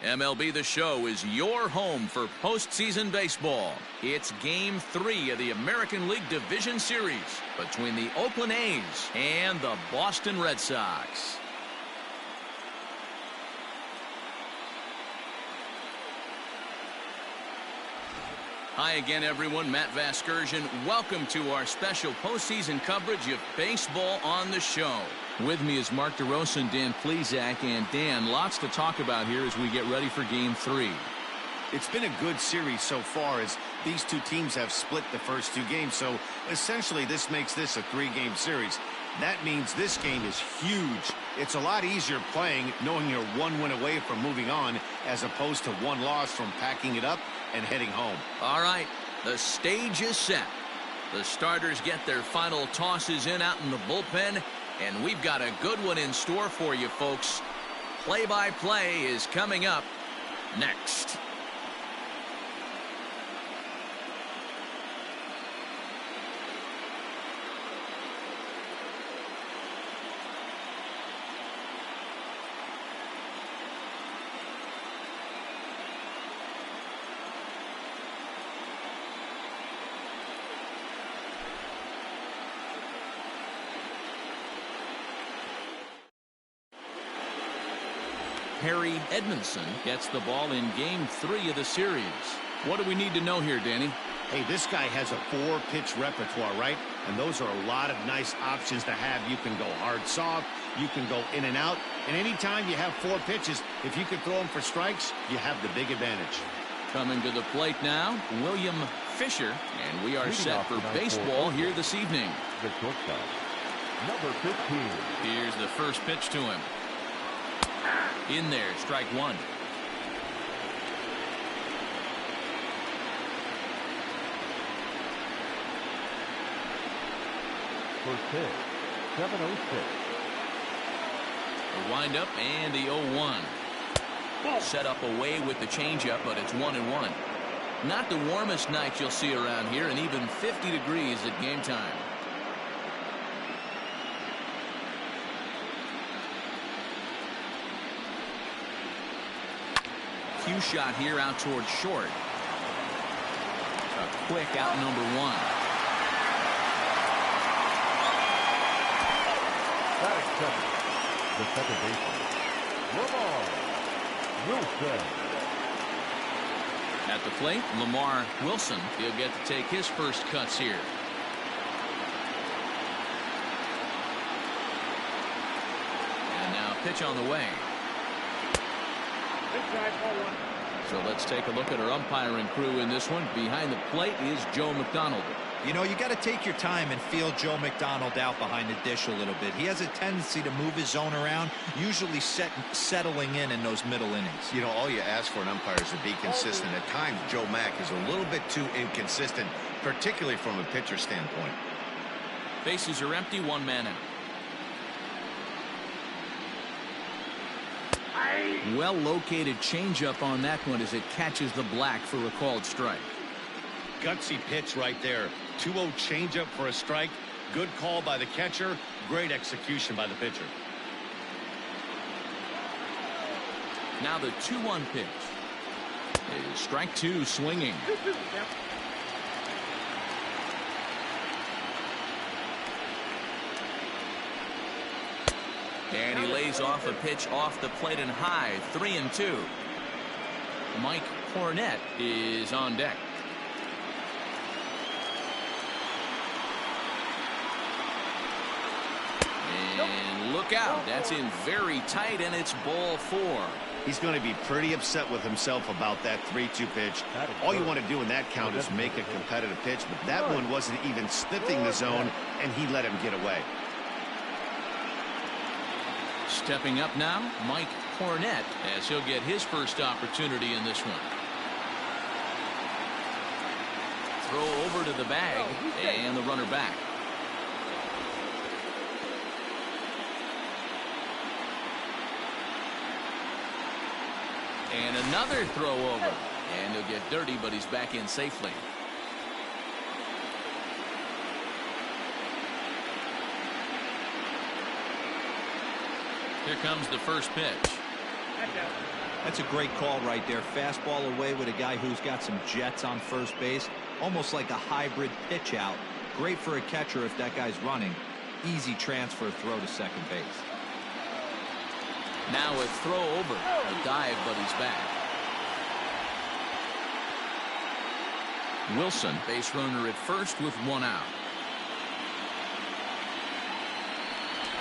MLB The Show is your home for postseason baseball. It's Game 3 of the American League Division Series between the Oakland A's and the Boston Red Sox. Hi again, everyone. Matt Vasgersian. Welcome to our special postseason coverage of Baseball on the Show. With me is Mark DeRosa and Dan Plesac. And Dan, lots to talk about here as we get ready for Game 3. It's been a good series so far as these two teams have split the first two games. So essentially this makes this a 3-game series. That means this game is huge. It's a lot easier playing knowing you're 1 win away from moving on as opposed to 1 loss from packing it up and heading home. All right, the stage is set. The starters get their final tosses in out in the bullpen, and we've got a good one in store for you, folks. Play-by-play is coming up next. Harry Edmondson gets the ball in Game 3 of the series. What do we need to know here, Danny? Hey, this guy has a 4-pitch repertoire, right? And those are a lot of nice options to have. You can go hard soft, you can go in and out, and anytime you have 4 pitches, if you can throw them for strikes, you have the big advantage. Coming to the plate now, William Fisher, and we are set for baseball here this evening. The shortstop, number 15. Here's the first pitch to him. In there, strike 1. First pitch, 7-0-6. The windup and the 0-1. Set up away with the changeup, but it's 1-1. Not the warmest night you'll see around here, and even 50 degrees at game time. Cue shot here out towards short. A quick out number 1. Batting second, the second baseman, Lamar Wilson. At the plate, Lamar Wilson. He'll get to take his first cuts here. And now pitch on the way. So let's take a look at our umpiring crew in this one. Behind the plate is Joe McDonald. You know, you got to take your time and feel Joe McDonald out behind the dish a little bit. He has a tendency to move his zone around, usually settling in those middle innings. You know, all you ask for an umpire is to be consistent. At times, Joe Mack is a little bit too inconsistent, particularly from a pitcher standpoint. Bases are empty, 1 man out. Well-located changeup on that one as it catches the black for a called strike. Gutsy pitch right there. 2-0 changeup for a strike. Good call by the catcher. Great execution by the pitcher. Now the 2-1 pitch. Is strike 2 swinging. And he lays off a pitch off the plate and high. 3-2. Mike Cornett is on deck. And look out. That's in very tight, and it's ball 4. He's going to be pretty upset with himself about that 3-2 pitch. All you want to do in that count is make a competitive pitch, but that one wasn't even sniffing the zone, and he let him get away. Stepping up now, Mike Cornett, as he'll get his first opportunity in this one. Throw over to the bag, and the runner back. And another throw over. And he'll get dirty, but he's back in safely. Here comes the first pitch. That's a great call right there. Fastball away with a guy who's got some jets on first base. Almost like a hybrid pitch out. Great for a catcher if that guy's running. Easy transfer throw to second base. Now a throw over. A dive, but he's back. Wilson, base runner at first with one out.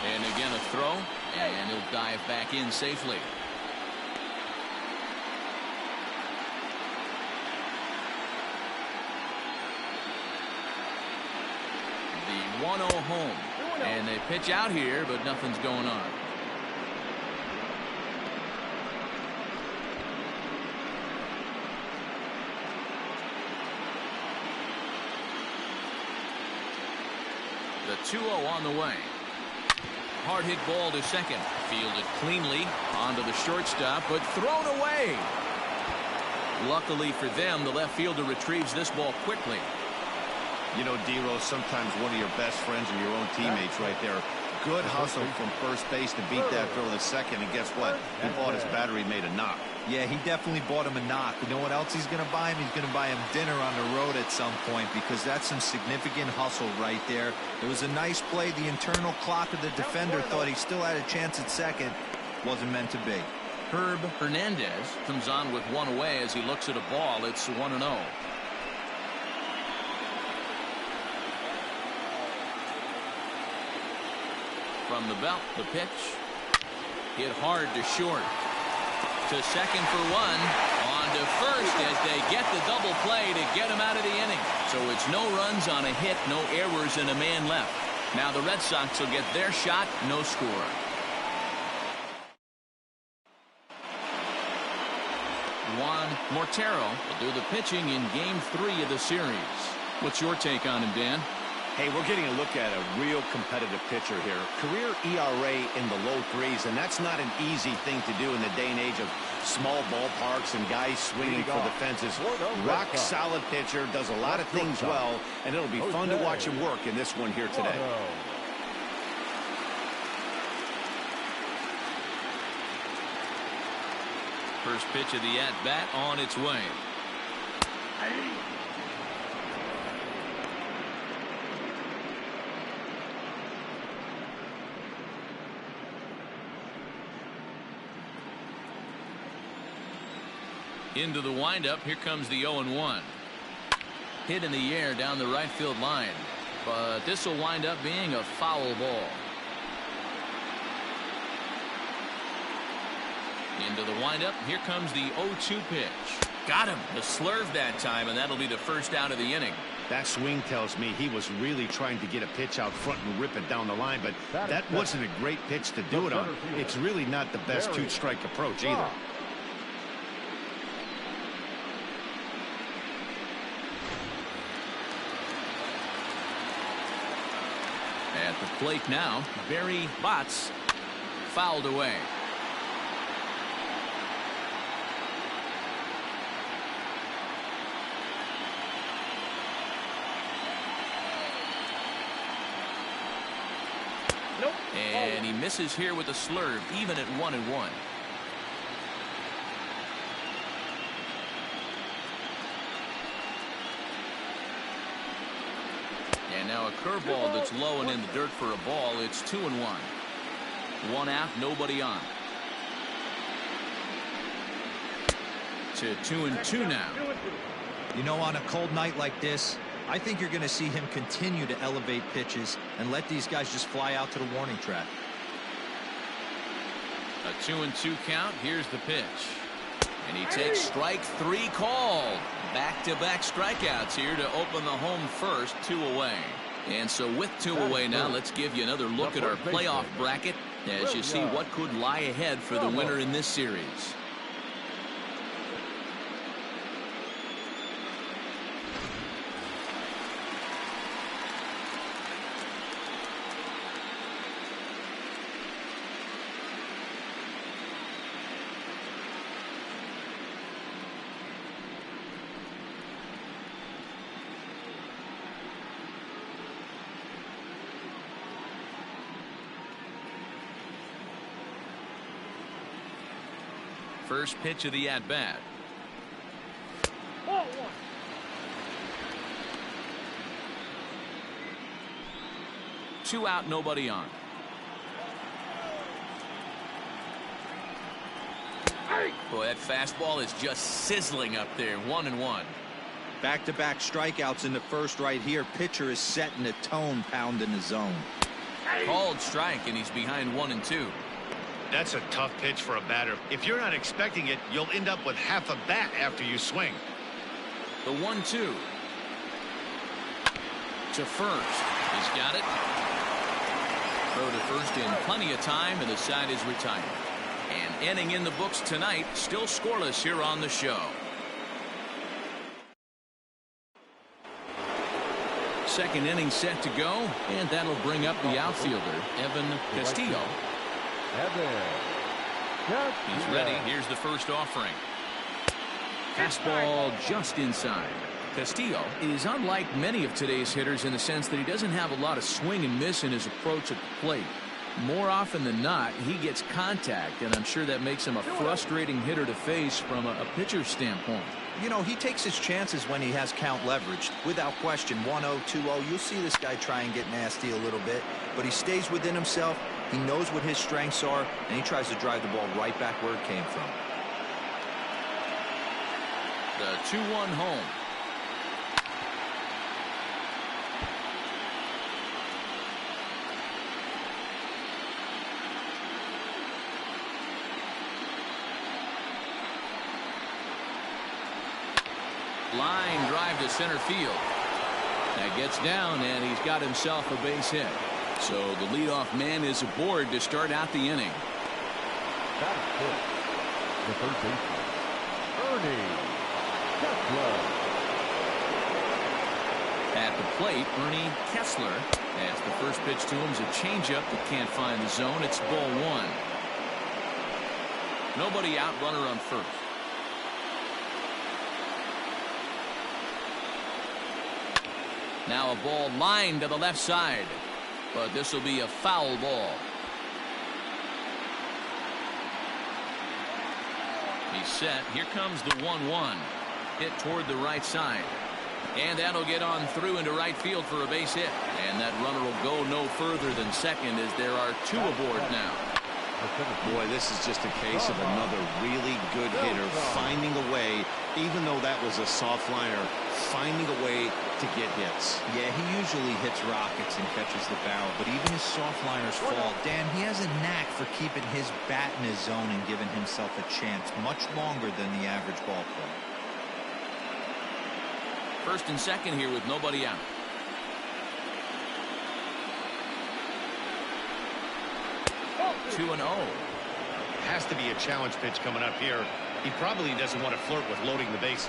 And again a throw, and he'll dive back in safely. The 1-0 home. And they pitch out here, but nothing's going on. The 2-0 on the way. Hard hit ball to second. Fielded cleanly onto the shortstop, but thrown away. Luckily for them, the left fielder retrieves this ball quickly. You know, D-Rose, sometimes one of your best friends and your own teammates right there. Good hustle from first base to beat that throw to second, and guess what? He bought his battery made a knock. Yeah, he definitely bought him a knock. You know what else he's going to buy him? He's going to buy him dinner on the road at some point, because that's some significant hustle right there. It was a nice play. The internal clock of the defender thought he still had a chance at second. Wasn't meant to be. Herb Hernandez comes on with one away as he looks at a ball. It's 1-0. From the belt, the pitch. Hit hard to short. To second for one. On to first as they get the double play to get him out of the inning. So it's no runs on a hit, no errors, and a man left. Now the Red Sox will get their shot, no score. Juan Mortero will do the pitching in Game 3 of the series. What's your take on him, Dan? Hey, we're getting a look at a real competitive pitcher here. Career ERA in the low threes, and that's not an easy thing to do in the day and age of small ballparks and guys swinging for the fences. Rock solid pitcher, does a lot of things well, and it'll be fun to watch him work in this one here today. First pitch of the at-bat on its way. Into the windup. Here comes the 0-1. Hit in the air down the right field line, but this will wind up being a foul ball. Into the windup. Here comes the 0-2 pitch. Got him. The slurve that time, and that'll be the first out of the inning. That swing tells me he was really trying to get a pitch out front and rip it down the line, but that wasn't a great pitch to do it on. It's really not the best two-strike approach either. At the plate now, Barry Bonds fouled away. And he misses here with a slurve, even at 1-1. And now a curveball that's low and in the dirt for a ball. It's 2-1. One out, nobody on. To 2-2 now. You know, on a cold night like this, I think you're going to see him continue to elevate pitches and let these guys just fly out to the warning track. A 2-2 count. Here's the pitch. And he takes strike three called. Back-to-back strikeouts here to open the home first, 2 away. And so with 2 away now, let's give you another look at our playoff bracket as you see what could lie ahead for the winner in this series. First pitch of the at-bat. 2 out, nobody on. Boy, that fastball is just sizzling up there. 1-1. Back-to-back strikeouts in the first right here. Pitcher is setting the tone, pounding the zone. Called strike, and he's behind 1-2. That's a tough pitch for a batter. If you're not expecting it, you'll end up with half a bat after you swing. The 1-2. To first. He's got it. Throw to first in plenty of time, and the side is retired. And ending in the books tonight, still scoreless here on the show. Second inning set to go, and that'll bring up the outfielder, Evan Castillo. He's ready. Here's the first offering. Fastball just inside. Castillo is unlike many of today's hitters in the sense that he doesn't have a lot of swing and miss in his approach at the plate. More often than not, he gets contact, and I'm sure that makes him a frustrating hitter to face from a pitcher's standpoint. You know, he takes his chances when he has count leveraged. Without question, 1-0, 2-0, you'll see this guy try and get nasty a little bit, but he stays within himself. He knows what his strengths are, and he tries to drive the ball right back where it came from. The 2-1 home. Line drive to center field. That gets down, and he's got himself a base hit. So the leadoff man is aboard to start out the inning. That is good. The third baseman, Ernie Kessler. At the plate, Ernie Kessler. As the first pitch to him is a changeup that can't find the zone. It's ball 1. Nobody out, runner on first. Now a ball lined to the left side, but this will be a foul ball. He's set. Here comes the 1-1. Hit toward the right side. And that'll get on through into right field for a base hit. And that runner will go no further than second as there are 2 aboard now. Boy, this is just a case of another really good hitter finding a way, even though that was a soft liner, finding a way to get hits. Yeah, he usually hits rockets and catches the barrel, but even his soft liners fall. Dan, he has a knack for keeping his bat in his zone and giving himself a chance much longer than the average ball player. First and second here with nobody out. Two and 0. Has to be a challenge pitch coming up here. He probably doesn't want to flirt with loading the bases.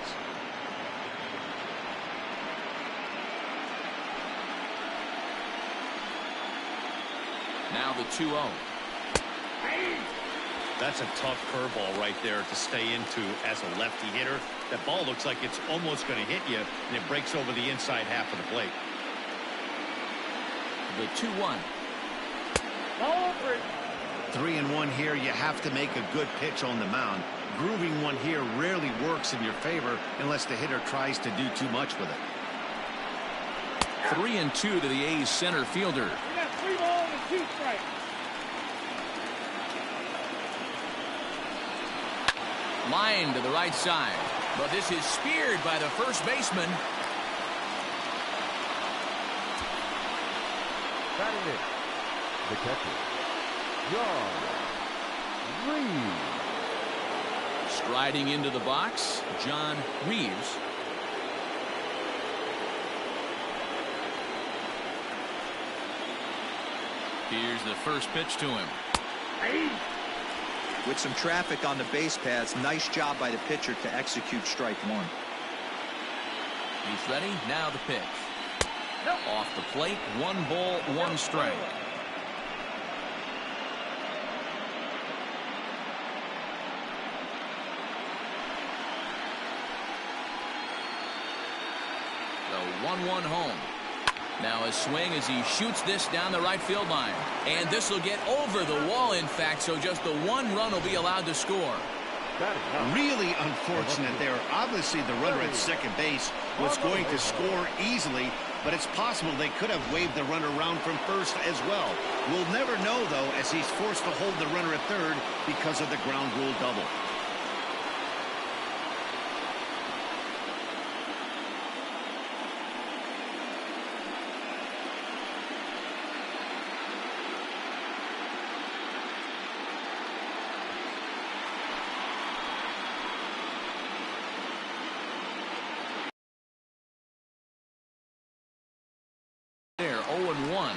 Now the 2-0. That's a tough curveball right there to stay into as a lefty hitter. That ball looks like it's almost going to hit you, and it breaks over the inside half of the plate. The 2-1. 3-1 here. You have to make a good pitch on the mound. Grooving one here rarely works in your favor unless the hitter tries to do too much with it. 3-2 to the A's center fielder. We got 3 balls and 2 strikes. Line to the right side, but this is speared by the first baseman. Batting it, the catcher, John Reeves. Striding into the box, John Reeves. Here's the first pitch to him. With some traffic on the base paths, nice job by the pitcher to execute strike 1. He's ready. Now the pitch. Off the plate, 1 ball, 1 strike. The 1-1 home. Now a swing as he shoots this down the right field line. And this will get over the wall, in fact, so just the 1 run will be allowed to score. Really unfortunate there. Obviously, the runner at second base was going to score easily, but it's possible they could have waved the runner around from first as well. We'll never know, though, as he's forced to hold the runner at third because of the ground rule double. There, 0-1.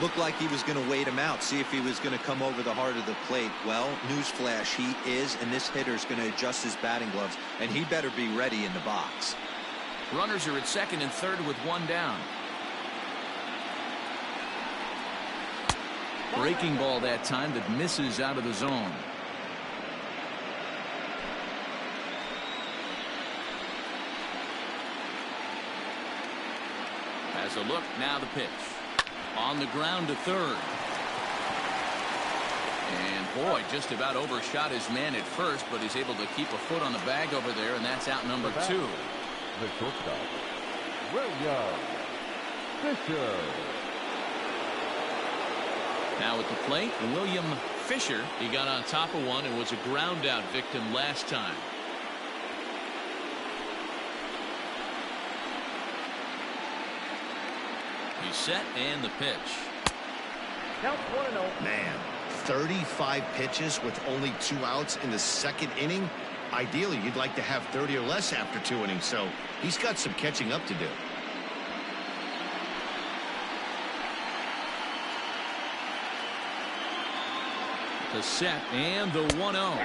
Looked like he was going to wait him out, see if he was going to come over the heart of the plate. Well, newsflash, he is, and this hitter's going to adjust his batting gloves, and he better be ready in the box. Runners are at second and third with one down. Breaking ball that time that misses out of the zone. Has a look, now the pitch. On the ground to third. And boy, just about overshot his man at first, but he's able to keep a foot on the bag over there, and that's out number 2. The shortstop, William Fisher. Now at the plate, William Fisher. He got on top of one and was a ground out victim last time. He's set, and the pitch. Count 1-0. Man, 35 pitches with only 2 outs in the second inning. Ideally, you'd like to have 30 or less after 2 innings, so he's got some catching up to do. The set, and the 1-0.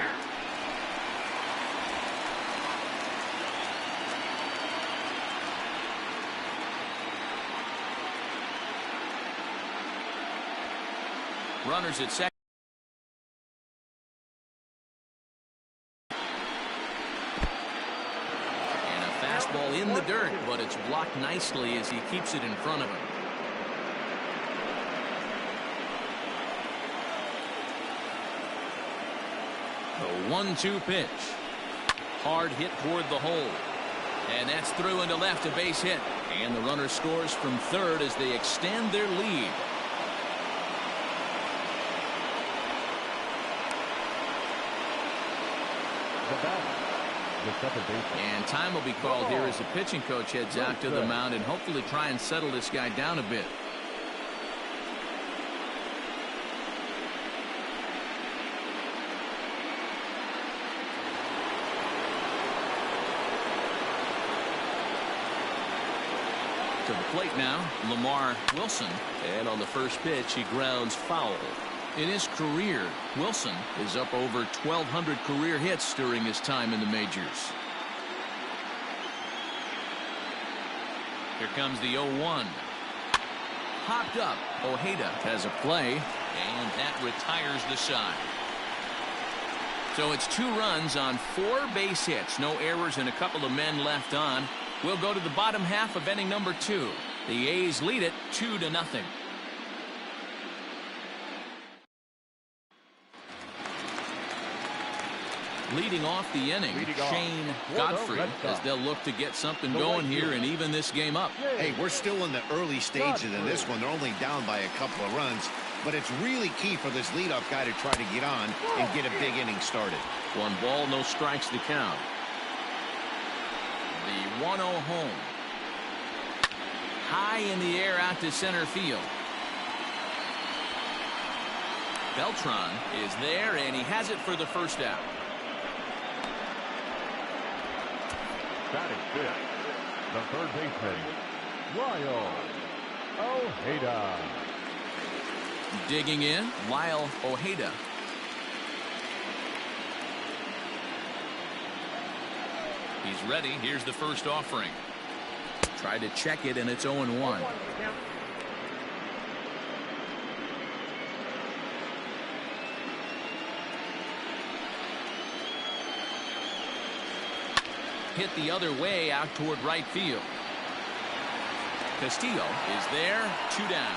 Runners at second. And a fastball in the dirt, but it's blocked nicely as he keeps it in front of him. The 1-2 pitch. Hard hit toward the hole. And that's through into left, a base hit. And the runner scores from third as they extend their lead. The second baseman. And time will be called here as the pitching coach heads out to the mound and hopefully try and settle this guy down a bit. To the plate now, Lamar Wilson. And on the first pitch, he grounds foul. In his career, Wilson is up over 1,200 career hits during his time in the majors. Here comes the 0-1. Popped up. Ojeda has a play, and that retires the side. So it's 2 runs on 4 base hits. No errors and a couple of men left on. We'll go to the bottom half of inning number 2. The A's lead it 2-0. Leading off the inning, Shane Godfrey, as they'll look to get something going here and even this game up. Hey, we're still in the early stages in this one. They're only down by a couple of runs, but it's really key for this leadoff guy to try to get on and get a big inning started. 1 ball, no strikes to count. The 1-0 home. High in the air out to center field. Beltran is there, and he has it for the first out. Batting fifth, the third baseman, Lyle Ojeda. Digging in, Lyle Ojeda. He's ready. Here's the first offering. Tried to check it, and it's 0-1. Hit the other way out toward right field. Castillo is there, 2 down.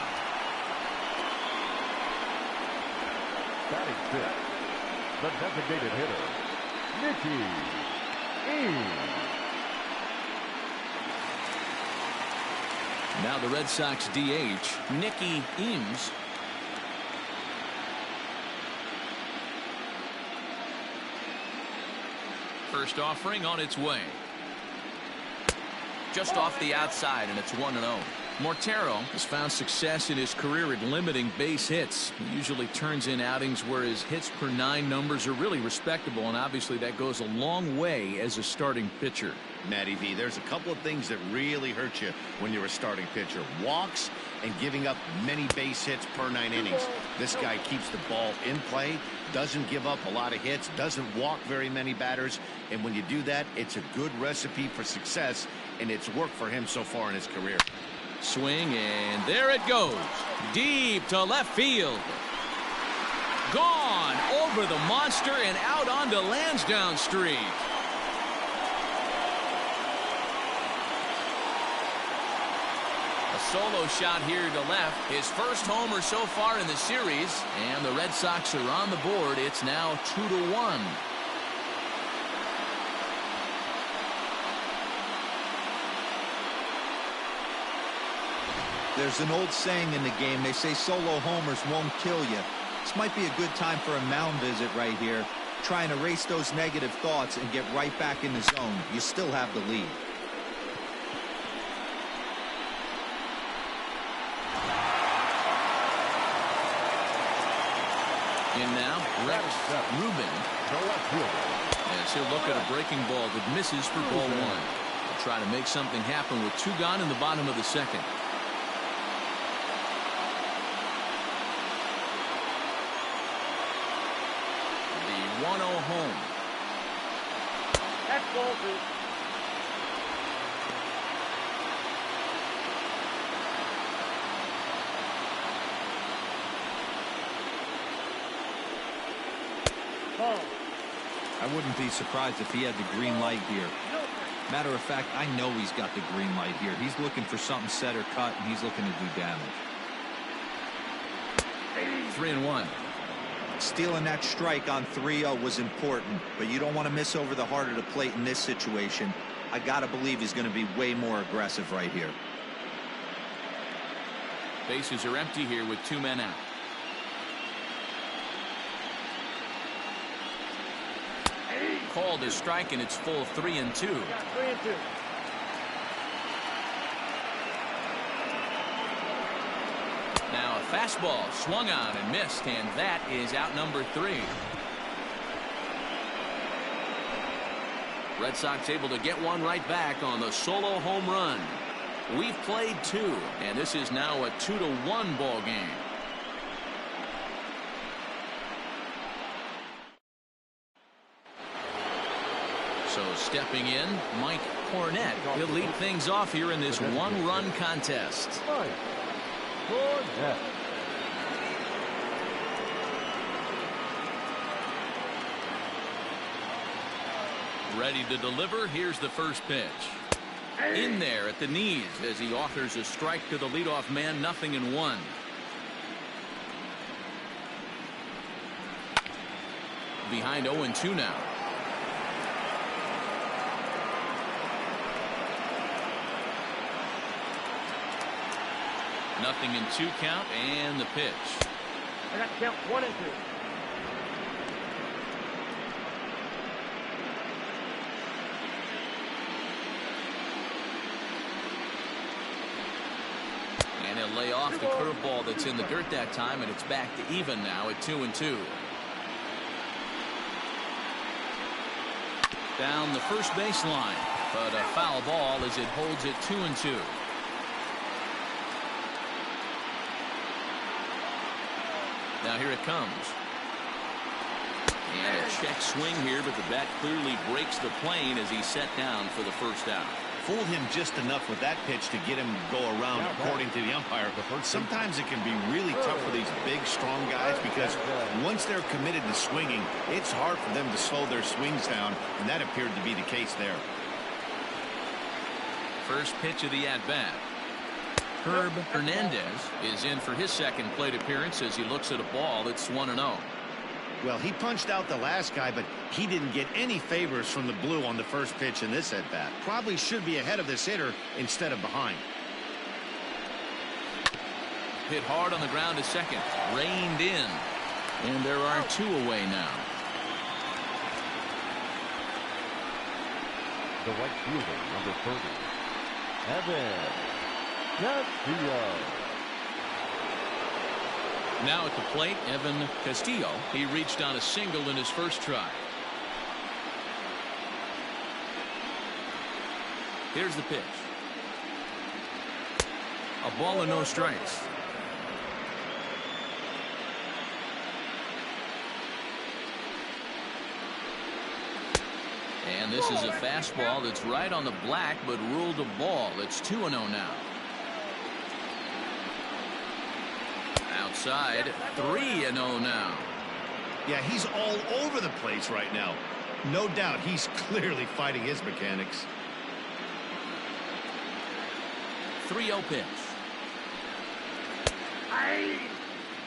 Batting fifth, the designated hitter, Nicky Eames. Now the Red Sox DH, Nicky Eames. First offering on its way. Just off the outside, and it's 1-0. Mortero has found success in his career at limiting base hits. He usually turns in outings where his hits per 9 numbers are really respectable, and obviously that goes a long way as a starting pitcher. Matty V, there's a couple of things that really hurt you when you're a starting pitcher. Walks and giving up many base hits per 9 innings. This guy keeps the ball in play, doesn't give up a lot of hits, doesn't walk very many batters, and when you do that, it's a good recipe for success, and it's worked for him so far in his career. Swing, and there it goes. Deep to left field. Gone over the monster and out onto Lansdowne Street. A solo shot here to left. His first homer so far in the series, and the Red Sox are on the board. It's now 2-1. There's an old saying in the game. They say solo homers won't kill you. This might be a good time for a mound visit right here. Try and erase those negative thoughts and get right back in the zone. You still have the lead. In now, Rex Rubin. As he'll look at a breaking ball that misses for ball 1. He'll try to make something happen with 2 gone in the bottom of the second. The 1-0 home. That's ball 2. I wouldn't be surprised if he had the green light here. Matter of fact, I know he's got the green light here. He's looking for something set or cut, and he's looking to do damage. 3-1. Stealing that strike on 3-0 was important, but you don't want to miss over the heart of the plate in this situation. I got to believe he's going to be way more aggressive right here. Bases are empty here with 2 men out. Called a strike, and it's full 3-2. 3-2. Now a fastball swung on and missed, and that is out number 3. Red Sox able to get one right back on the solo home run. We've played 2, and this is now a 2-1 ball game. So stepping in, Mike Cornett. He'll lead things off here in this 1-run contest. Mike Cornett. Ready to deliver. Here's the first pitch. In there at the knees as he offers a strike to the leadoff man. 0-1. Behind 0-2 now. Nothing in 2 count, and the pitch. I got to count 1 and 2. And he'll lay off the curveball that's in the dirt that time, and it's back to even now at 2-2. Down the first baseline, but a foul ball as it holds it 2-2. Now here it comes. And a check swing here, but the bat clearly breaks the plane as he's set down for the first out. Fooled him just enough with that pitch to get him to go around, according to the umpire. Sometimes it can be really tough for these big, strong guys because once they're committed to swinging, it's hard for them to slow their swings down, and that appeared to be the case there. First pitch of the at-bat. Herb Hernandez is in for his second plate appearance as he looks at a ball that's 1-0. Well, he punched out the last guy, but he didn't get any favors from the blue on the first pitch in this at-bat. Probably should be ahead of this hitter instead of behind. Hit hard on the ground to second. Reined in. And there are 2 away now. The right fielder, number 30, Evan Castillo. Now at the plate, Evan Castillo. He reached on a single in his first try. Here's the pitch. A ball and no strikes. And this is a fastball that's right on the black, but ruled a ball. It's 2-0 now. Outside, 3-0 now. Yeah, he's all over the place right now. No doubt he's clearly fighting his mechanics. 3-0 pitch.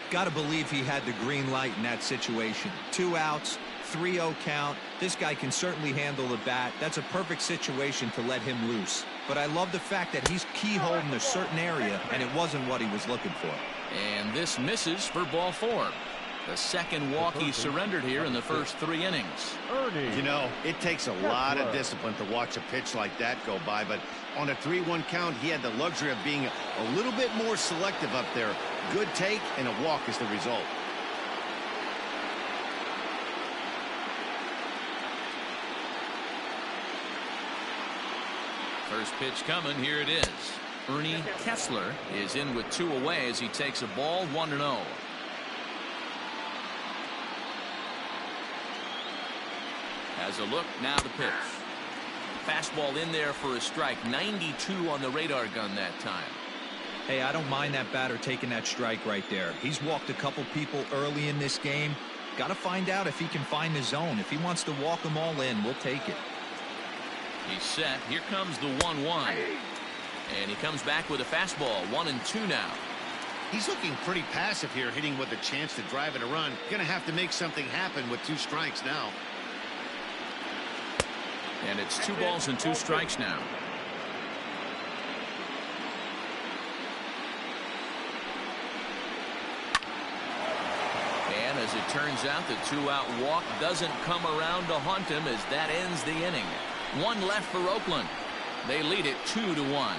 Got to believe he had the green light in that situation. 2 outs, 3-0 count. This guy can certainly handle the bat. That's a perfect situation to let him loose. But I love the fact that he's keyholed in a certain area, and it wasn't what he was looking for. And this misses for ball 4. The second walk he surrendered here in the first 3 innings. You know, it takes a lot of discipline to watch a pitch like that go by, but on a 3-1 count, he had the luxury of being a little bit more selective up there. Good take, and a walk is the result. First pitch coming. Here it is. Ernie Kessler is in with 2 away as he takes a ball 1-0. Has a look. Now the pitch. Fastball in there for a strike. 92 on the radar gun that time. Hey, I don't mind that batter taking that strike right there. He's walked a couple people early in this game. Got to find out if he can find the zone. If he wants to walk them all in, we'll take it. He's set. Here comes the 1-1. And he comes back with a fastball. 1-2 now. He's looking pretty passive here, hitting with a chance to drive in a run. Gonna have to make something happen with 2 strikes now. And it's 2 balls and 2 strikes now. And as it turns out, the 2-out walk doesn't come around to haunt him as that ends the inning. 1 left for Oakland. They lead it 2-1.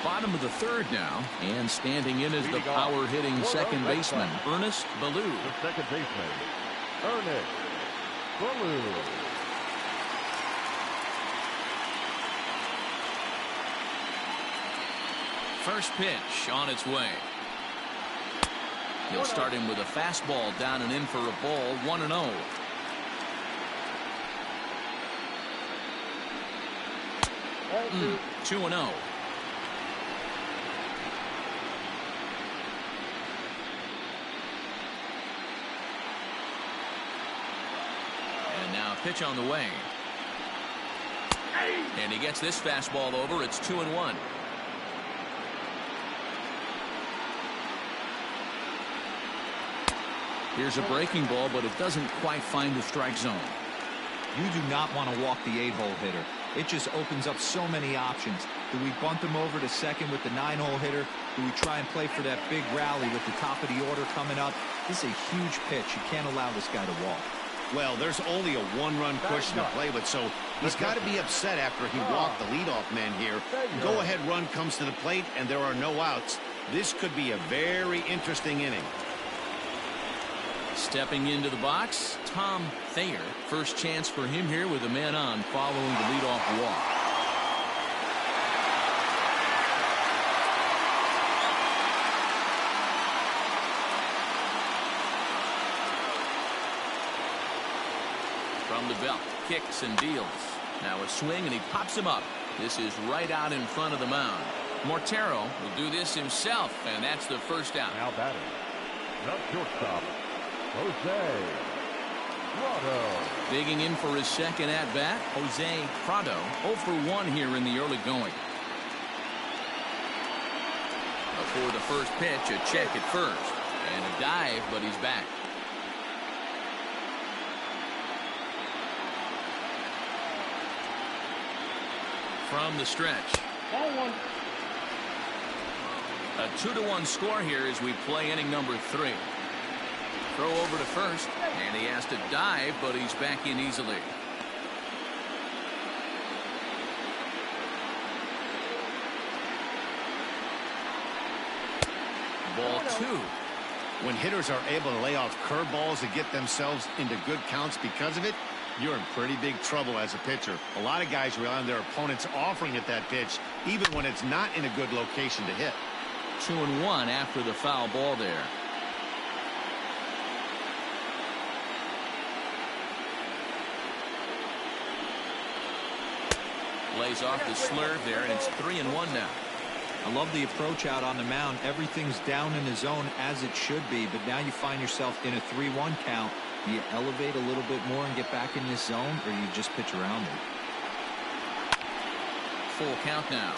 Bottom of the 3rd now, and standing in is the power-hitting second baseman, Ernest Ballou. The second baseman, Ernest Ballou. First pitch on its way. He'll start him with a fastball down and in for a ball. 1-0. Mm, 2-0. And now pitch on the way. And he gets this fastball over. It's 2-1. Here's a breaking ball, but it doesn't quite find the strike zone. You do not want to walk the 8-hole hitter. It just opens up so many options. Do we bunt him over to second with the 9-hole hitter? Do we try and play for that big rally with the top of the order coming up? This is a huge pitch. You can't allow this guy to walk. Well, there's only a 1-run cushion to play with, so he's got to be upset after he walked the leadoff man here. Go-ahead run comes to the plate, and there are no outs. This could be a very interesting inning. Stepping into the box, Tom Thayer. First chance for him here with a man on following the leadoff walk. From the belt, kicks and deals. Now a swing, and he pops him up. This is right out in front of the mound. Mortero will do this himself, and that's the first out. Now batting, the shortstop, Jose Digging in for his second at-bat, Jose Prado, 0 for 1 here in the early going. Before the first pitch, a check at first. And a dive, but he's back. From the stretch. Ball one. A 2-1 score here as we play inning number 3. Throw over to first, and he has to dive, but he's back in easily. Ball 2. When hitters are able to lay off curveballs and get themselves into good counts because of it, you're in pretty big trouble as a pitcher. A lot of guys rely on their opponents offering at that pitch, even when it's not in a good location to hit. 2-1 after the foul ball there. Lays off the slurve there, and it's 3-1 now. I love the approach out on the mound. Everything's down in the zone as it should be, but now you find yourself in a 3-1 count. Do you elevate a little bit more and get back in this zone, or you just pitch around it? Full count now.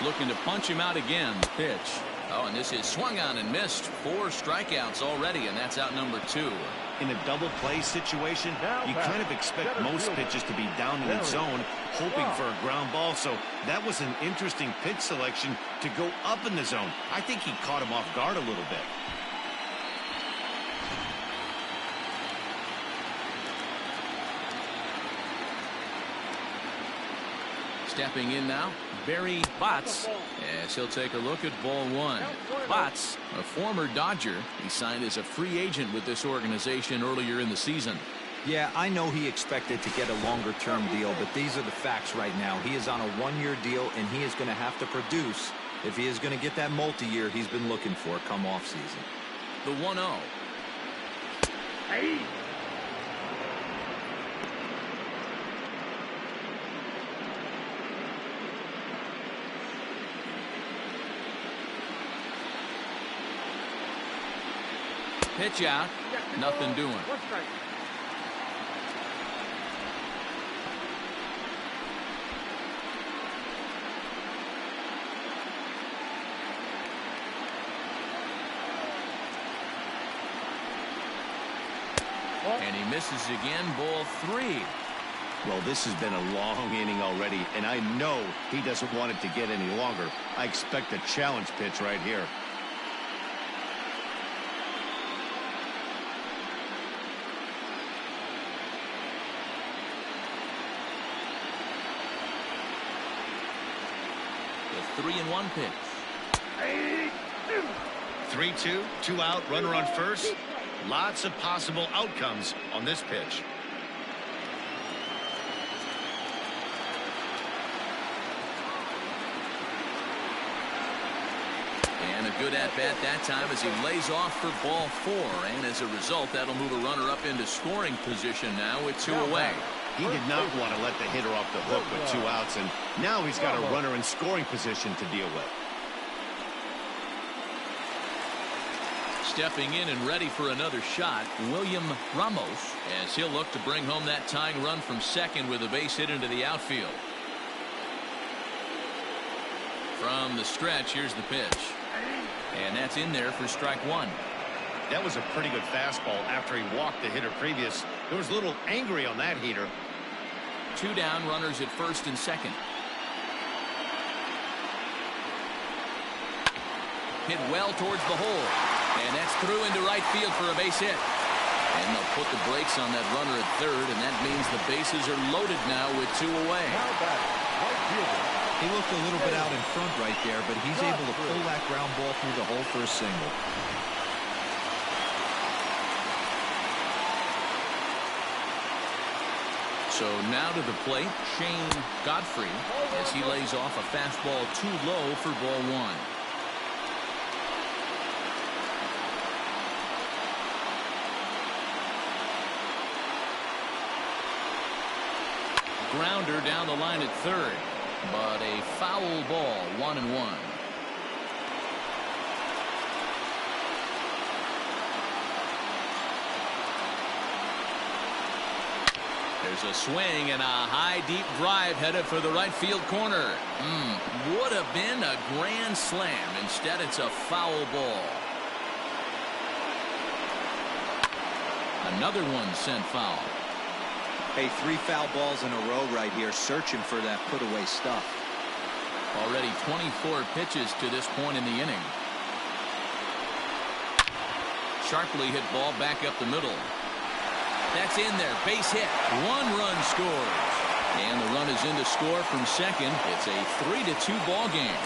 Looking to punch him out again. Pitch. Oh, and this is swung on and missed. 4 strikeouts already, and that's out number 2. In a double play situation, you kind of expect most pitches to be down in its zone, hoping for a ground ball. So that was an interesting pitch selection to go up in the zone. I think he caught him off guard a little bit. Stepping in now, Barry Botts, as he'll take a look at ball 1. Botts, a former Dodger, he signed as a free agent with this organization earlier in the season. Yeah, I know he expected to get a longer-term deal, but these are the facts right now. He is on a 1-year deal, and he is going to have to produce if he is going to get that multi-year he's been looking for come off-season. The 1-0. Hey. Pitch out. Nothing doing. One strike. And he misses again. Ball 3. Well, this has been a long inning already, and I know he doesn't want it to get any longer. I expect a challenge pitch right here. The 3-1 pitch. 3-2, 2 out, runner on first. Lots of possible outcomes on this pitch. And a good at-bat that time as he lays off for ball 4. And as a result, that'll move a runner up into scoring position now with 2 away. He did not want to let the hitter off the hook with 2 outs, and now he's got a runner in scoring position to deal with. Stepping in and ready for another shot, William Ramos, as he'll look to bring home that tying run from second with a base hit into the outfield. From the stretch, here's the pitch. And that's in there for strike 1. That was a pretty good fastball after he walked the hitter previous. There was a little angry on that heater. 2 down, runners at first and second. Hit well towards the hole. And that's through into right field for a base hit. And they'll put the brakes on that runner at third, and that means the bases are loaded now with 2 away. He looked a little bit out in front right there, but he's able to pull that ground ball through the hole for a single. So now to the plate, Shane Godfrey, as he lays off a fastball too low for ball 1. Grounder down the line at third. but a foul ball, 1-1. There's a swing and a high deep drive headed for the right field corner. Would have been a grand slam. Instead, it's a foul ball. Another one sent foul. Hey, 3 foul balls in a row right here, searching for that put-away stuff. Already 24 pitches to this point in the inning. Sharply hit ball back up the middle. That's in there. Base hit. 1 run scores. And the run is in to score from second. It's a 3-2 ball game.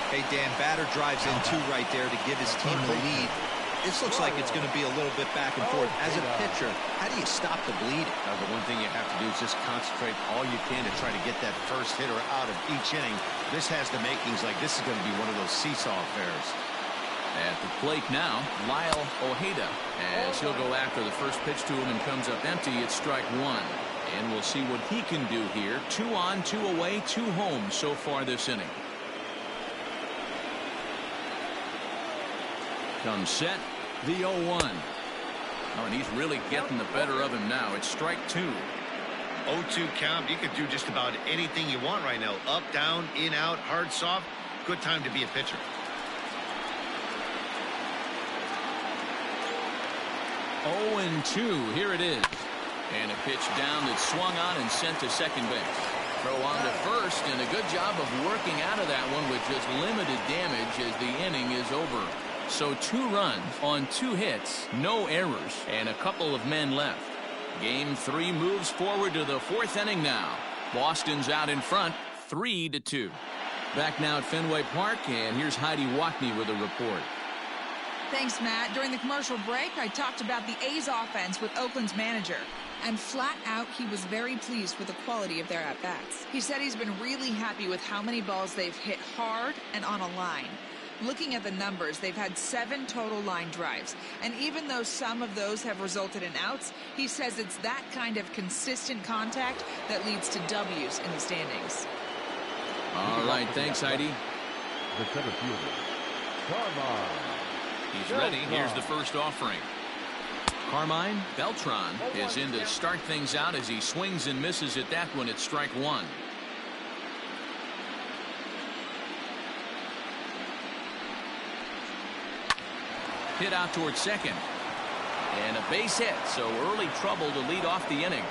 Hey, Dan, batter drives in 2 right there to give his team the lead. This looks like it's going to be a little bit back and forth. As a pitcher, how do you stop the bleeding? The one thing you have to do is just concentrate all you can to try to get that first hitter out of each inning. This has the makings like this is going to be one of those seesaw affairs. At the plate now, Lyle Ojeda, as he'll go after the first pitch to him and comes up empty. It's strike 1. And we'll see what he can do here. 2 on, 2 away, 2 home so far this inning. Comes set, the 0-1. Oh, and he's really getting the better of him now. It's strike 2. 0-2 count. You could do just about anything you want right now. Up, down, in, out, hard, soft. Good time to be a pitcher. Oh, and 2. Here it is. And a pitch down that's swung on and sent to second base. Throw on to first, and a good job of working out of that one with just limited damage as the inning is over. So 2 runs on 2 hits, no errors, and a couple of men left. Game 3 moves forward to the 4th inning now. Boston's out in front, 3-2. Back now at Fenway Park, and here's Heidi Watney with a report. Thanks, Matt. During the commercial break, I talked about the A's offense with Oakland's manager. And flat out, he was very pleased with the quality of their at-bats. He said he's been really happy with how many balls they've hit hard and on a line. Looking at the numbers, they've had 7 total line drives. And even though some of those have resulted in outs, he says it's that kind of consistent contact that leads to W's in the standings. All right, thanks, Heidi. The center fielder, Carmine. He's ready. Here's the first offering. Carmine Beltran is in to start things out as he swings and misses at that one. It's strike 1. Hit out towards second. And a base hit, so early trouble to lead off the inning.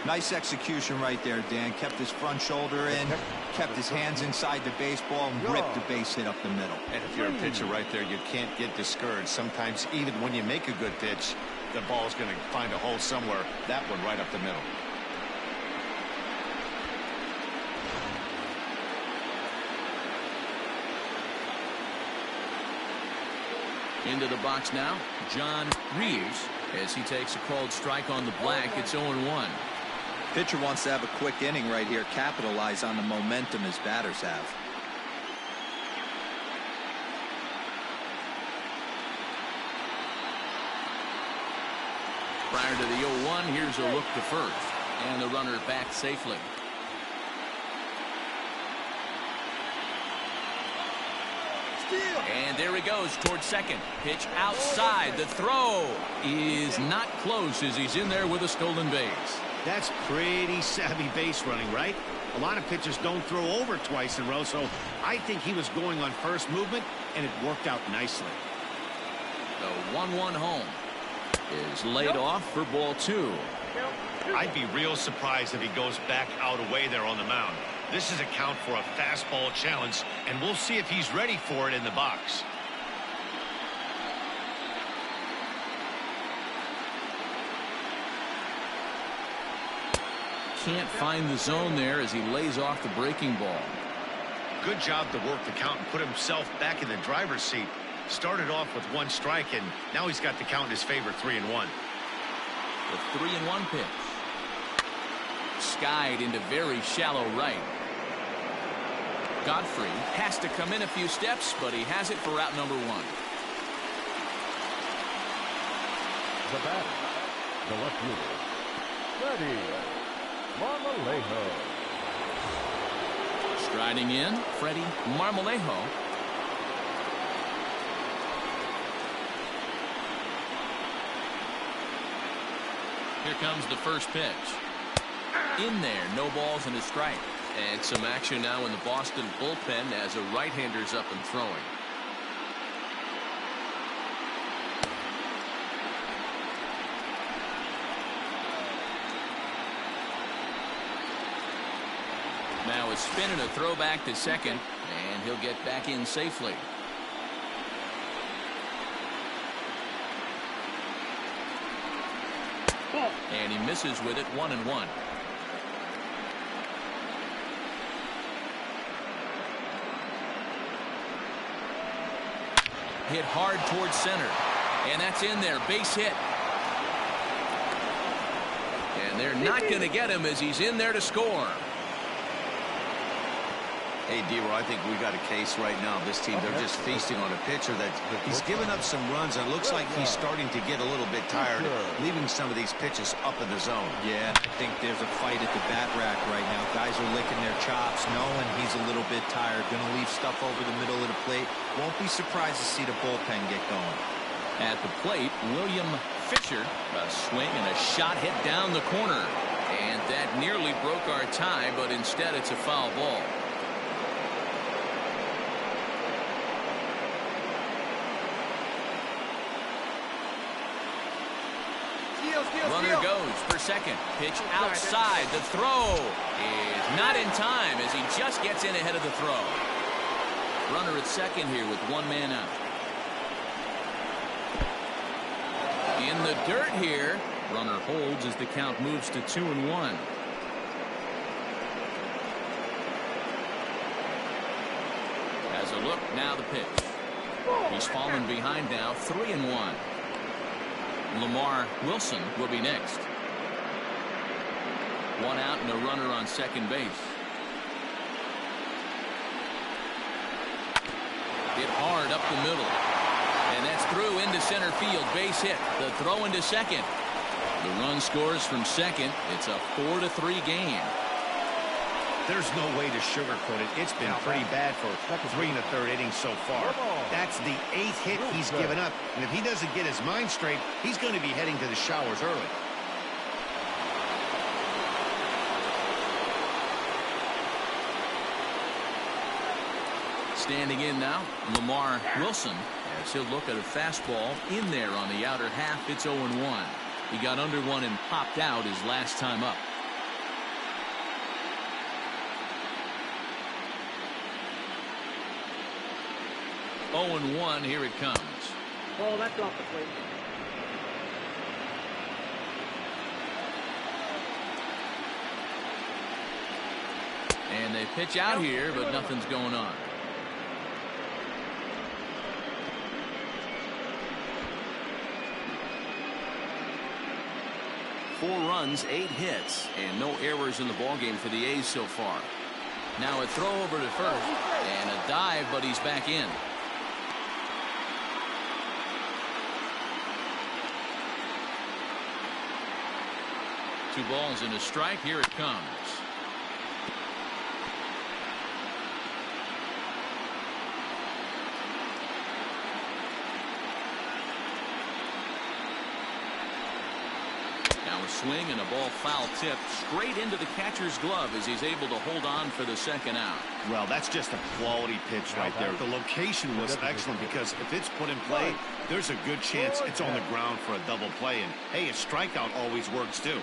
Nice execution right there, Dan. Kept his front shoulder in, kept his hands inside the baseball, and ripped the base hit up the middle. And if you're a pitcher right there, you can't get discouraged. Sometimes even when you make a good pitch, the ball's going to find a hole somewhere. That one right up the middle. Into the box now, John Reeves, as he takes a called strike on the black. It's 0-1. Pitcher wants to have a quick inning right here, capitalize on the momentum his batters have. Prior to the 0-1, here's a look to first, and the runner back safely. And there he goes towards second. Pitch outside. The throw is not close as he's in there with a stolen base. That's pretty savvy base running, right? A lot of pitchers don't throw over twice in a row, so I think he was going on first movement, and it worked out nicely. The 1-1 home is laid off for ball 2. I'd be real surprised if he goes back out away there on the mound. This is a count for a fastball challenge, and we'll see if he's ready for it in the box. Can't find the zone there as he lays off the breaking ball. Good job to work the count and put himself back in the driver's seat. Started off with 1 strike, and now he's got the count in his favor, 3-1. The 3-1 pitch. Skied into very shallow right. Godfrey has to come in a few steps, but he has it for out number 1. The batter, the left fielder, Freddie Marmolejo. Striding in, Freddie Marmolejo. Here comes the first pitch. In there, no balls and a strike. And some action now in the Boston bullpen as a right-hander's up and throwing. Now a spin and a throw back to second, and he'll get back in safely. And he misses with it, 1-1. Hit hard towards center. And that's in there. Base hit. And they're not going to get him as he's in there to score. Hey, D-Roy, I think we got a case right now. This team, they're just feasting on a pitcher that he's given up some runs and looks like he's starting to get a little bit tired, leaving some of these pitches up in the zone. Yeah, I think there's a fight at the bat rack right now. Guys are licking their chops, knowing he's a little bit tired. Going to leave stuff over the middle of the plate. Won't be surprised to see the bullpen get going. At the plate, William Fisher. A swing and a shot hit down the corner. And that nearly broke our tie, but instead it's a foul ball. Runner goes for second. Pitch outside. The throw is not in time as he just gets in ahead of the throw. Runner at second here with one man out. In the dirt here. Runner holds as the count moves to 2-1. Has a look. Now the pitch. He's fallen behind now. 3-1. Lamar Wilson will be next. One out and a runner on second base. Hit hard up the middle. And that's through into center field. Base hit. The throw into second. The run scores from second. It's a 4-3 game. There's no way to sugarcoat it. It's been pretty bad for 3 1/3 innings so far. That's the 8th hit he's given up. And if he doesn't get his mind straight, he's going to be heading to the showers early. Standing in now, Lamar Wilson, as he'll look at a fastball in there on the outer half. It's 0-1. He got under one and popped out his last time up. Oh, and 1. Here it comes. Ball, that's off the plate. And they pitch out here, but nothing's going on. Four runs, 8 hits, and no errors in the ballgame for the A's so far. Now a throw over to first, and a dive, but he's back in. Two balls and a strike. Here it comes. Now a swing and a ball foul tip straight into the catcher's glove as he's able to hold on for the second out. Well, that's just a quality pitch right there. The location was excellent because if it's put in play, there's a good chance it's on the ground for a double play. And, hey, a strikeout always works, too.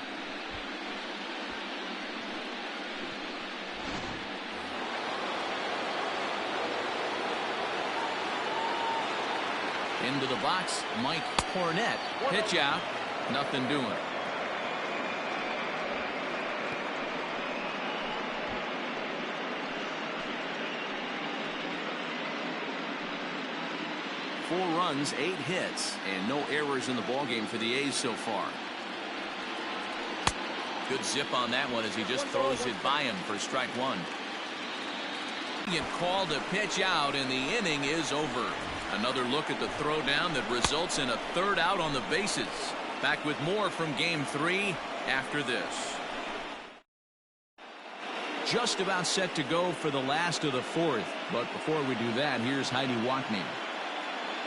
Into the box, Mike Cornett. Pitch out. Nothing doing. Four runs, 8 hits, and no errors in the ballgame for the A's so far. Good zip on that one as he just throws it by him for strike one. Get called a pitch out, and the inning is over. Another look at the throwdown that results in a third out on the bases. Back with more from Game 3 after this. just about set to go for the last of the fourth. But before we do that, here's Heidi Watney.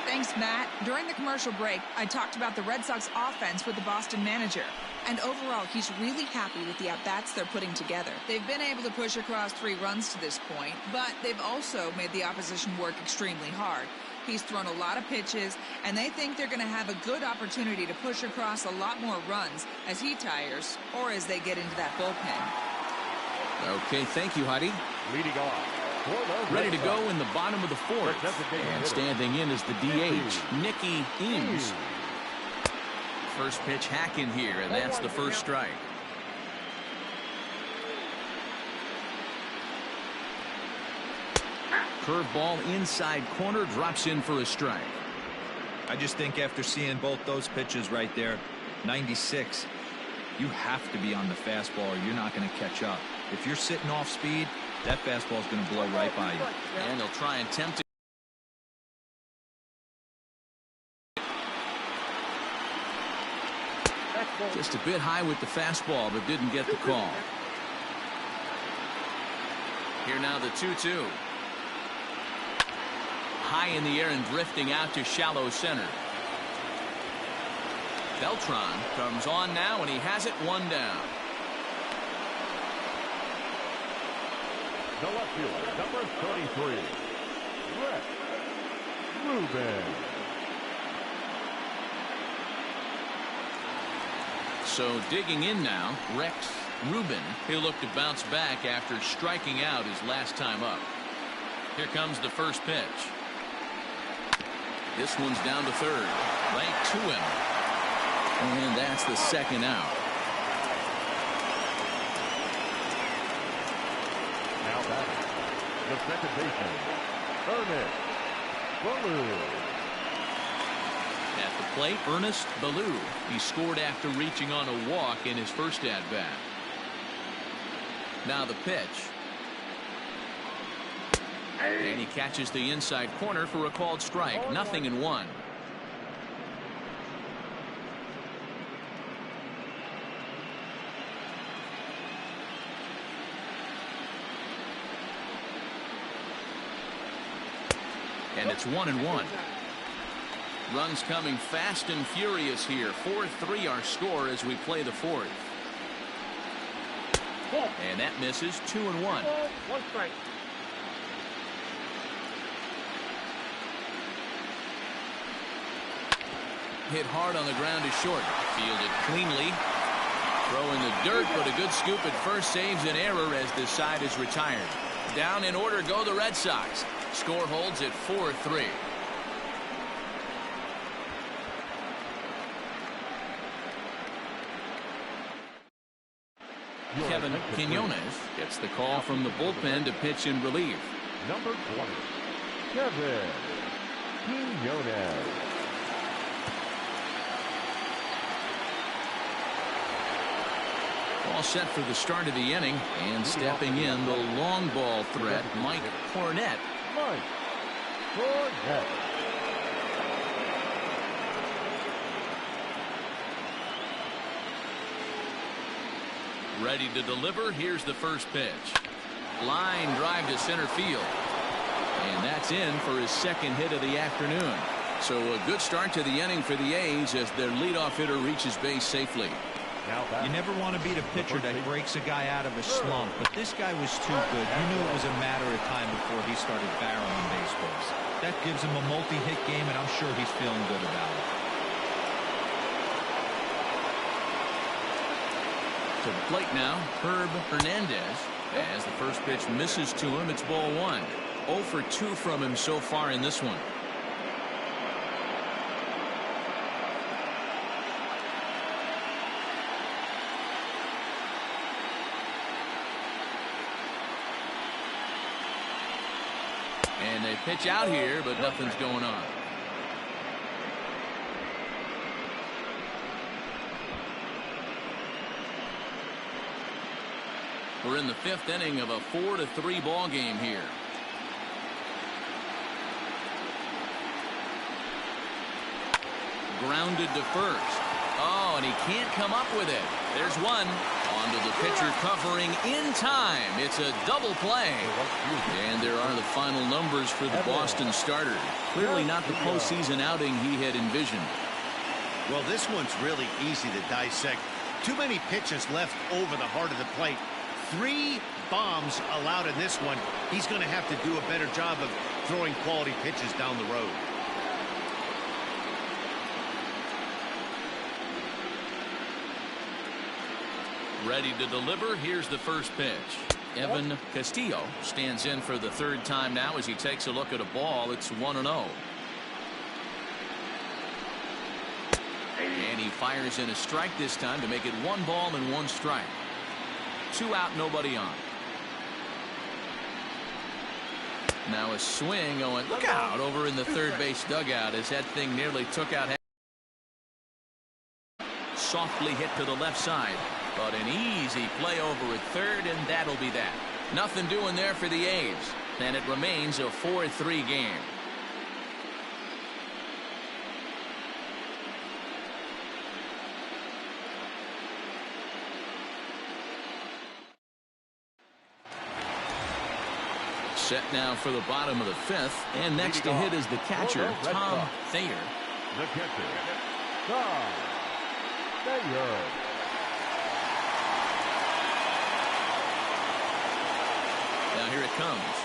Thanks, Matt. During the commercial break, I talked about the Red Sox offense with the Boston manager. And overall, he's really happy with the at-bats they're putting together. They've been able to push across 3 runs to this point, but they've also made the opposition work extremely hard. He's thrown a lot of pitches, and they think they're going to have a good opportunity to push across a lot more runs as he tires or as they get into that bullpen. Okay, thank you, Heidi. Leading off. Ready to go in the bottom of the fourth. And standing in is the DH, Nicky Eames. First pitch hack in here, and that's the first strike. Curveball inside corner, drops in for a strike. I just think after seeing both those pitches right there, 96, you have to be on the fastball or you're not going to catch up. If you're sitting off speed, that fastball is going to blow right by you. And they'll try and tempt it. Just a bit high with the fastball, but didn't get the call. Here now the 2-2. High in the air and drifting out to shallow center. Beltran comes on now, and he has it 1 down. The left fielder, number 33, Rex Rubin. So digging in now, Rex Rubin. He'll look to bounce back after striking out his last time up. Here comes the first pitch. This one's down to third. Right to him. And that's the second out. Now batting, the second baseman, Ernest Ballou. At the plate, Ernest Ballou. He scored after reaching on a walk in his first at-bat. Now the pitch. And he catches the inside corner for a called strike. 0-1. And it's 1-1. Runs coming fast and furious here. 4-3 our score as we play the fourth. And that misses. 2-1. 1 strike. Hit hard on the ground to short. Fielded cleanly. Throw in the dirt, but a good scoop at first saves an error as this side is retired. Down in order go the Red Sox. Score holds at 4-3. Kevin Quinones gets the call from the bullpen to pitch in relief. Number 20, Kevin Quinones. All set for the start of the inning, and stepping in the long ball threat, Mike Cornett. Mike Cornett. Ready to deliver. Here's the first pitch. Line drive to center field. And that's in for his second hit of the afternoon. So a good start to the inning for the A's as their leadoff hitter reaches base safely. You never want to beat a pitcher that breaks a guy out of a slump, but this guy was too good. You knew it was a matter of time before he started barreling baseballs. That gives him a multi-hit game, and I'm sure he's feeling good about it. To the plate now, Herb Hernandez. As the first pitch misses to him, it's ball 1. 0 for 2 from him so far in this one. And they pitch out here, but nothing's going on. We're in the 5th inning of a 4-3 ball game here. Grounded to first. Oh, and he can't come up with it. There's one. Onto the pitcher covering in time. It's a double play. And there are the final numbers for the Boston starter. Clearly not the postseason outing he had envisioned. Well, this one's really easy to dissect. Too many pitches left over the heart of the plate. 3 bombs allowed in this one. He's going to have to do a better job of throwing quality pitches down the road. Ready to deliver. Here's the first pitch. Evan Castillo stands in for the 3rd time now as he takes a look at a ball. It's 1-0. And he fires in a strike this time to make it 1 ball and 1 strike. 2 out, nobody on. Now a swing going. Look out over in the third base dugout as that thing nearly took out. Softly hit to the left side. But an easy play over at third, and that'll be that. Nothing doing there for the A's. And it remains a 4-3 game. Set now for the bottom of the 5th. And next to hit is the catcher, Tom Thayer. The catcher, Tom Thayer. Now here it comes.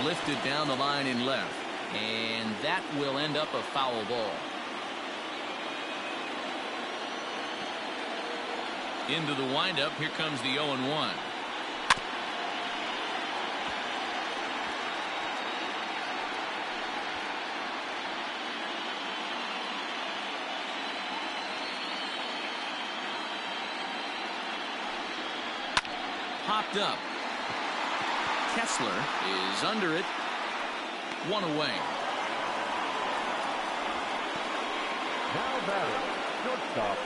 Lifted down the line in left. And that will end up a foul ball. Into the windup. Here comes the 0-1. Popped up. Kessler is under it. 1 away. Now batting, shortstop,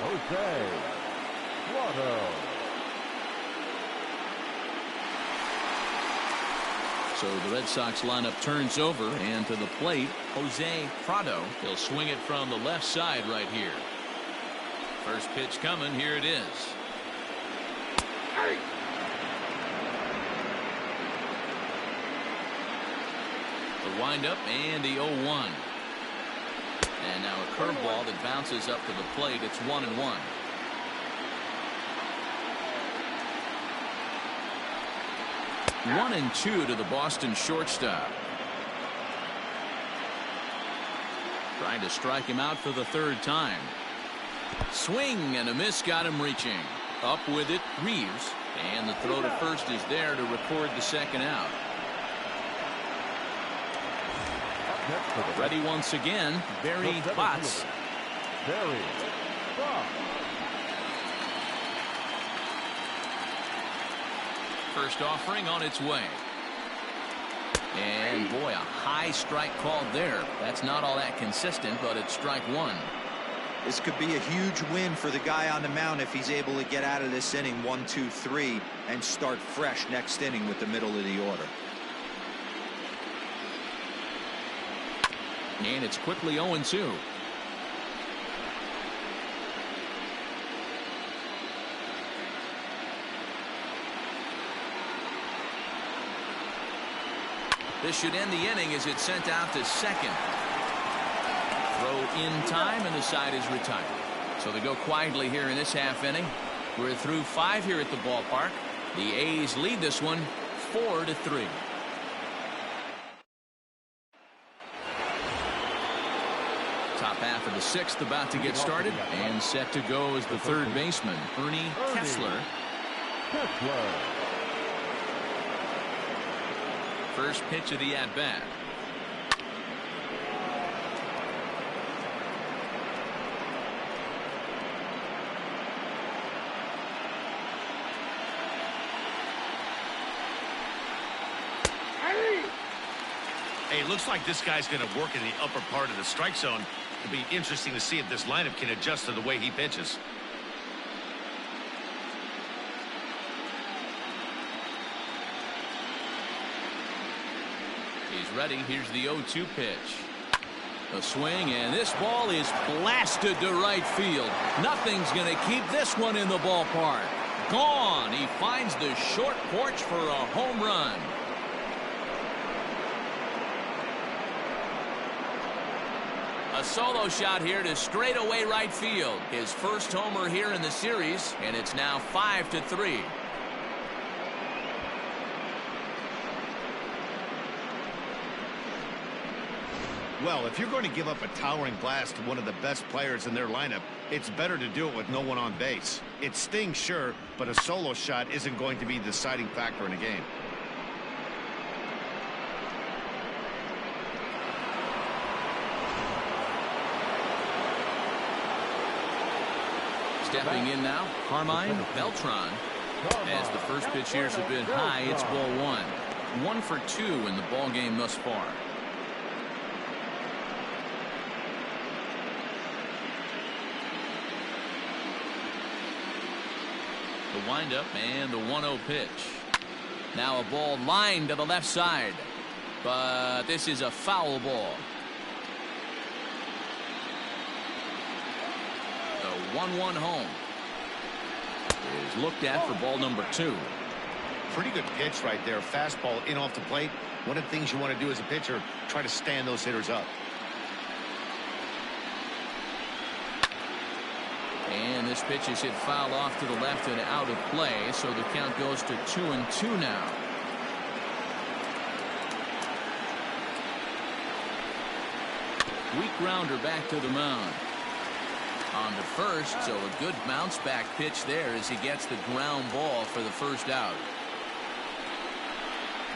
Jose Prado. So the Red Sox lineup turns over, and to the plate, Jose Prado. He'll swing it from the left side right here. First pitch coming. Here it is. The windup and the 0-1. And now a curveball that bounces up to the plate. It's 1-1. 1-2 to the Boston shortstop. Trying to strike him out for the 3rd time. Swing and a miss, got him reaching. Up with it, Reeves. And the throw to first is there to record the 2nd out. Ready once again, Barry Bonds. Barry Bonds. First offering on its way. And boy, a high strike called there. That's not all that consistent, but it's strike 1. This could be a huge win for the guy on the mound if he's able to get out of this inning 1, 2, 3 and start fresh next inning with the middle of the order. And it's quickly 0-2. This should end the inning as it's sent out to second. Throw in time, and the side is retired. So they go quietly here in this half inning. We're through 5 here at the ballpark. The A's lead this one 4-3. Top half of the 6th about to get started, and set to go is the 3rd baseman, Ernie Kessler. First pitch of the at-bat. Hey, it looks like this guy's going to work in the upper part of the strike zone. It'll be interesting to see if this lineup can adjust to the way he pitches. He's ready. Here's the 0-2 pitch. A swing, and this ball is blasted to right field. Nothing's going to keep this one in the ballpark. Gone. He finds the short porch for a home run. A solo shot here to straightaway right field. His first homer here in the series, and it's now 5-3. Well, if you're going to give up a towering blast to one of the best players in their lineup, it's better to do it with no one on base. It stings, sure, but a solo shot isn't going to be the deciding factor in a game. Stepping in now, Carmine Beltran. As the first pitch here is a bit high, it's ball one. 1 for 2 in the ball game thus far. The windup and the 1-0 pitch. Now a ball lined to the left side, but this is a foul ball. The 1-1 home is looked at for ball number 2. Pretty good pitch right there. Fastball in off the plate. One of the things you want to do as a pitcher, try to stand those hitters up. And this pitch is hit foul off to the left and out of play, so the count goes to 2-2 now. Weak grounder back to the mound. On to first, so a good bounce back pitch there as he gets the ground ball for the first out.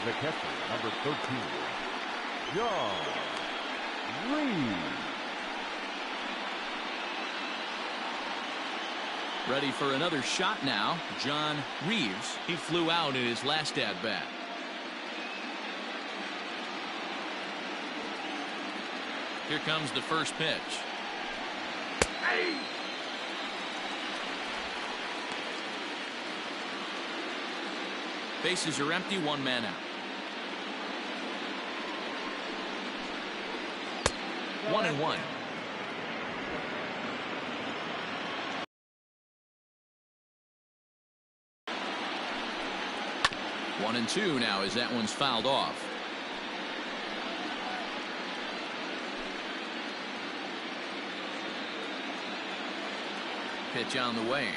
The catcher, number 13, John Reed. Ready for another shot now, John Reeves. He flew out in his last at-bat. Here comes the first pitch. Bases are empty, 1 man out. 1-1. One and 2 now as that one's fouled off. Pitch on the way.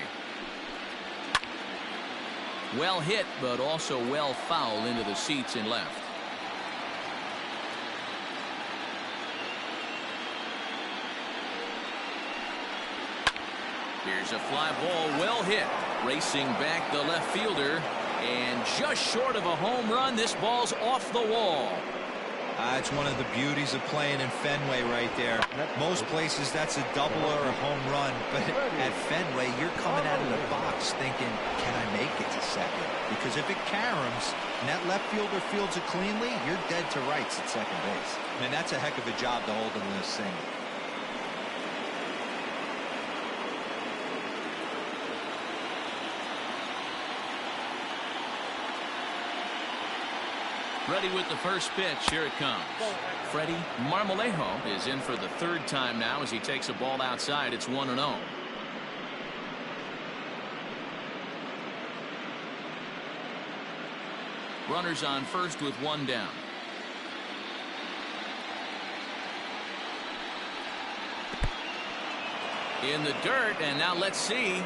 Well hit, but also well foul into the seats and left. Here's a fly ball, well hit. Racing back the left fielder. And just short of a home run, this ball's off the wall. It's one of the beauties of playing in Fenway right there. Most places that's a double or a home run, but at Fenway you're coming out of the box thinking, can I make it to second? Because if it caroms and that left fielder fields it cleanly, you're dead to rights at second base. I mean, that's a heck of a job to hold in this thing. Ready with the first pitch. Here it comes. Freddie Marmolejo is in for the 3rd time now as he takes a ball outside. It's 1-0. Runners on first with 1 down. In the dirt, and now let's see.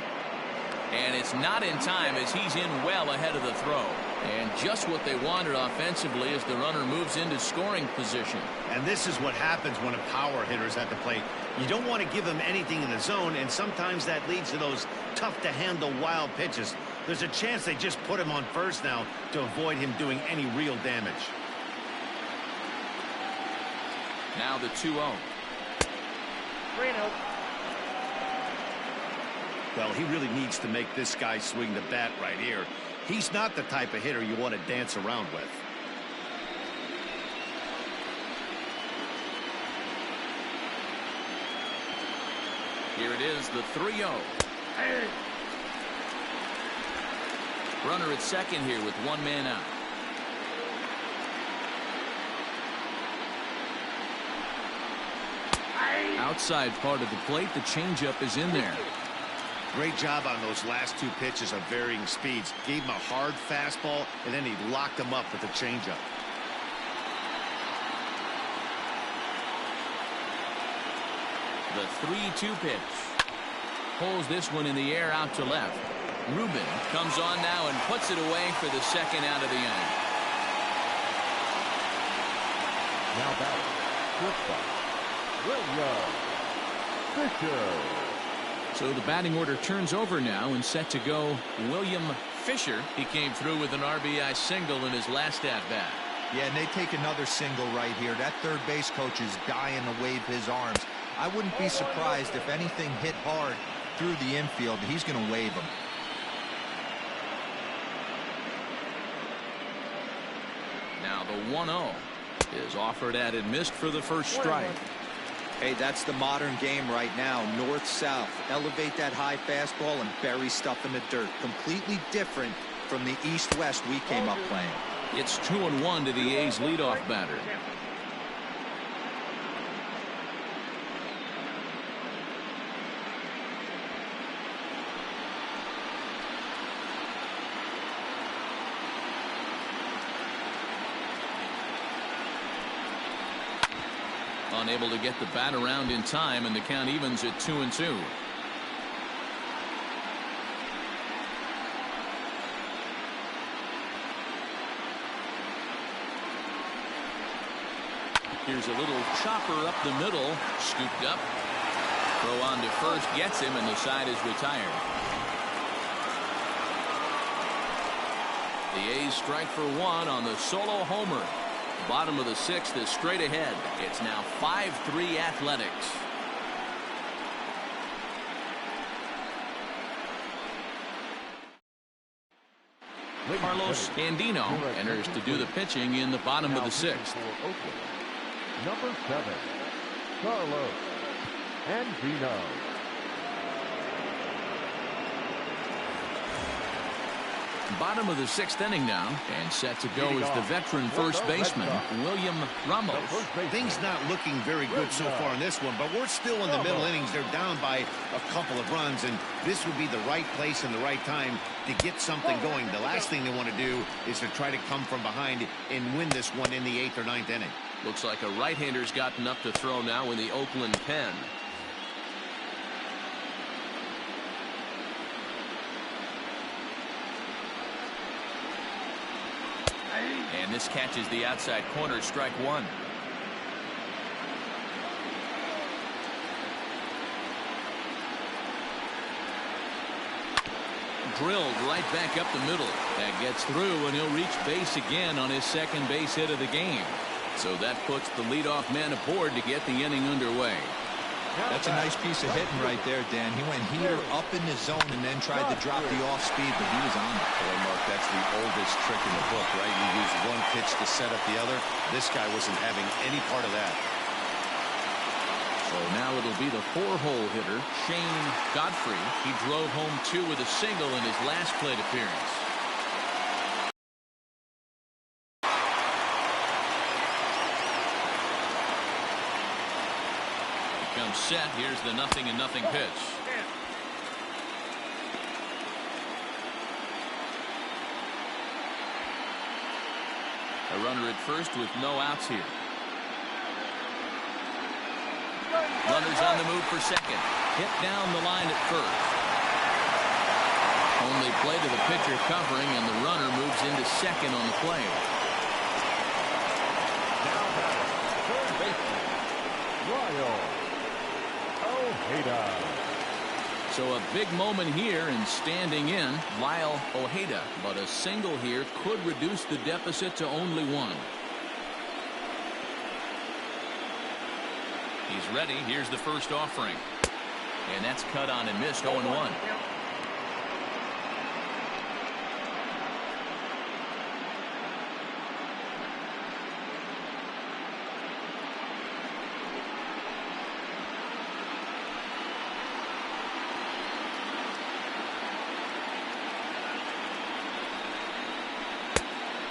And it's not in time as he's in well ahead of the throw. And just what they wanted offensively as the runner moves into scoring position. And this is what happens when a power hitter is at the plate. You don't want to give him anything in the zone, and sometimes that leads to those tough-to-handle wild pitches. There's a chance they just put him on first now to avoid him doing any real damage. Now the 2-0. 3-0. Well, he really needs to make this guy swing the bat right here. He's not the type of hitter you want to dance around with. Here it is, the 3-0. Runner at second here with 1 man out. Outside part of the plate, the changeup is in there. Great job on those last two pitches of varying speeds. Gave him a hard fastball, and then he locked him up with the changeup. The 3-2 pitch. Pulls this one in the air out to left. Rubin comes on now and puts it away for the second out of the inning. Now batting, William Fisher. So the batting order turns over now and set to go William Fisher. He came through with an RBI single in his last at-bat. Yeah, and they take another single right here. That third base coach is dying to wave his arms. I wouldn't be surprised if anything hit hard through the infield. He's going to wave them. Now the 1-0 is offered at and missed for the first strike. Hey, that's the modern game right now. North-south. Elevate that high fastball and bury stuff in the dirt. Completely different from the east-west we came up playing. It's 2-1 to the A's leadoff batter. Unable to get the bat around in time, and the count evens at 2-2. Here's a little chopper up the middle, scooped up. Throw on to first, gets him, and the side is retired. The A's strike for one on the solo homer. Bottom of the sixth is straight ahead. It's now 5-3 Athletics. Carlos Andino enters to do the pitching in the bottom of the sixth. Number 7, Carlos Andino. Bottom of the sixth inning now, and set to go is the veteran first baseman, William Ramos. Things not looking very good so far in this one, but we're still in the middle innings. They're down by a couple of runs, and this would be the right place and the right time to get something going. The last thing they want to do is to try to come from behind and win this one in the 8th or 9th inning. Looks like a right-hander's gotten up to throw now in the Oakland pen. And this catches the outside corner, strike one. Drilled right back up the middle. That gets through, and he'll reach base again on his second base hit of the game. So that puts the leadoff man aboard to get the inning underway. That's a nice piece of hitting right there, Dan. He went heater up in the zone and then tried to drop the off speed, but he was on it. Boy, Mark, that's the oldest trick in the book, right? You use one pitch to set up the other. This guy wasn't having any part of that. So now it'll be the 4-hole hitter, Shane Godfrey. He drove home 2 with a single in his last plate appearance. Set. Here's the 0-0 pitch. A runner at first with no outs here. Runners on the move for second. Hit down the line at first. Only play to the pitcher covering, and the runner moves into second on the play. Now batting, third baseman, Lyle Ojeda. So a big moment here, and standing in Lyle Ojeda, but a single here could reduce the deficit to only 1. He's ready. Here's the first offering, and that's cut on and missed. 0-1.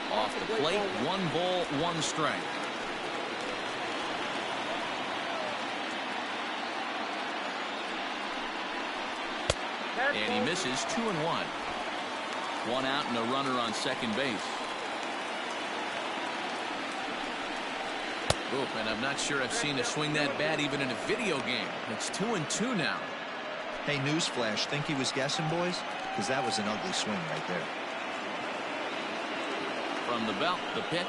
Off the plate, 1 ball, 1 strike. And he misses 2-1. One out and a runner on second base. Oop, and I'm not sure I've seen a swing that bad even in a video game. It's 2-2 now. Hey, newsflash, think he was guessing, boys? Because that was an ugly swing right there. From the belt, the pitch.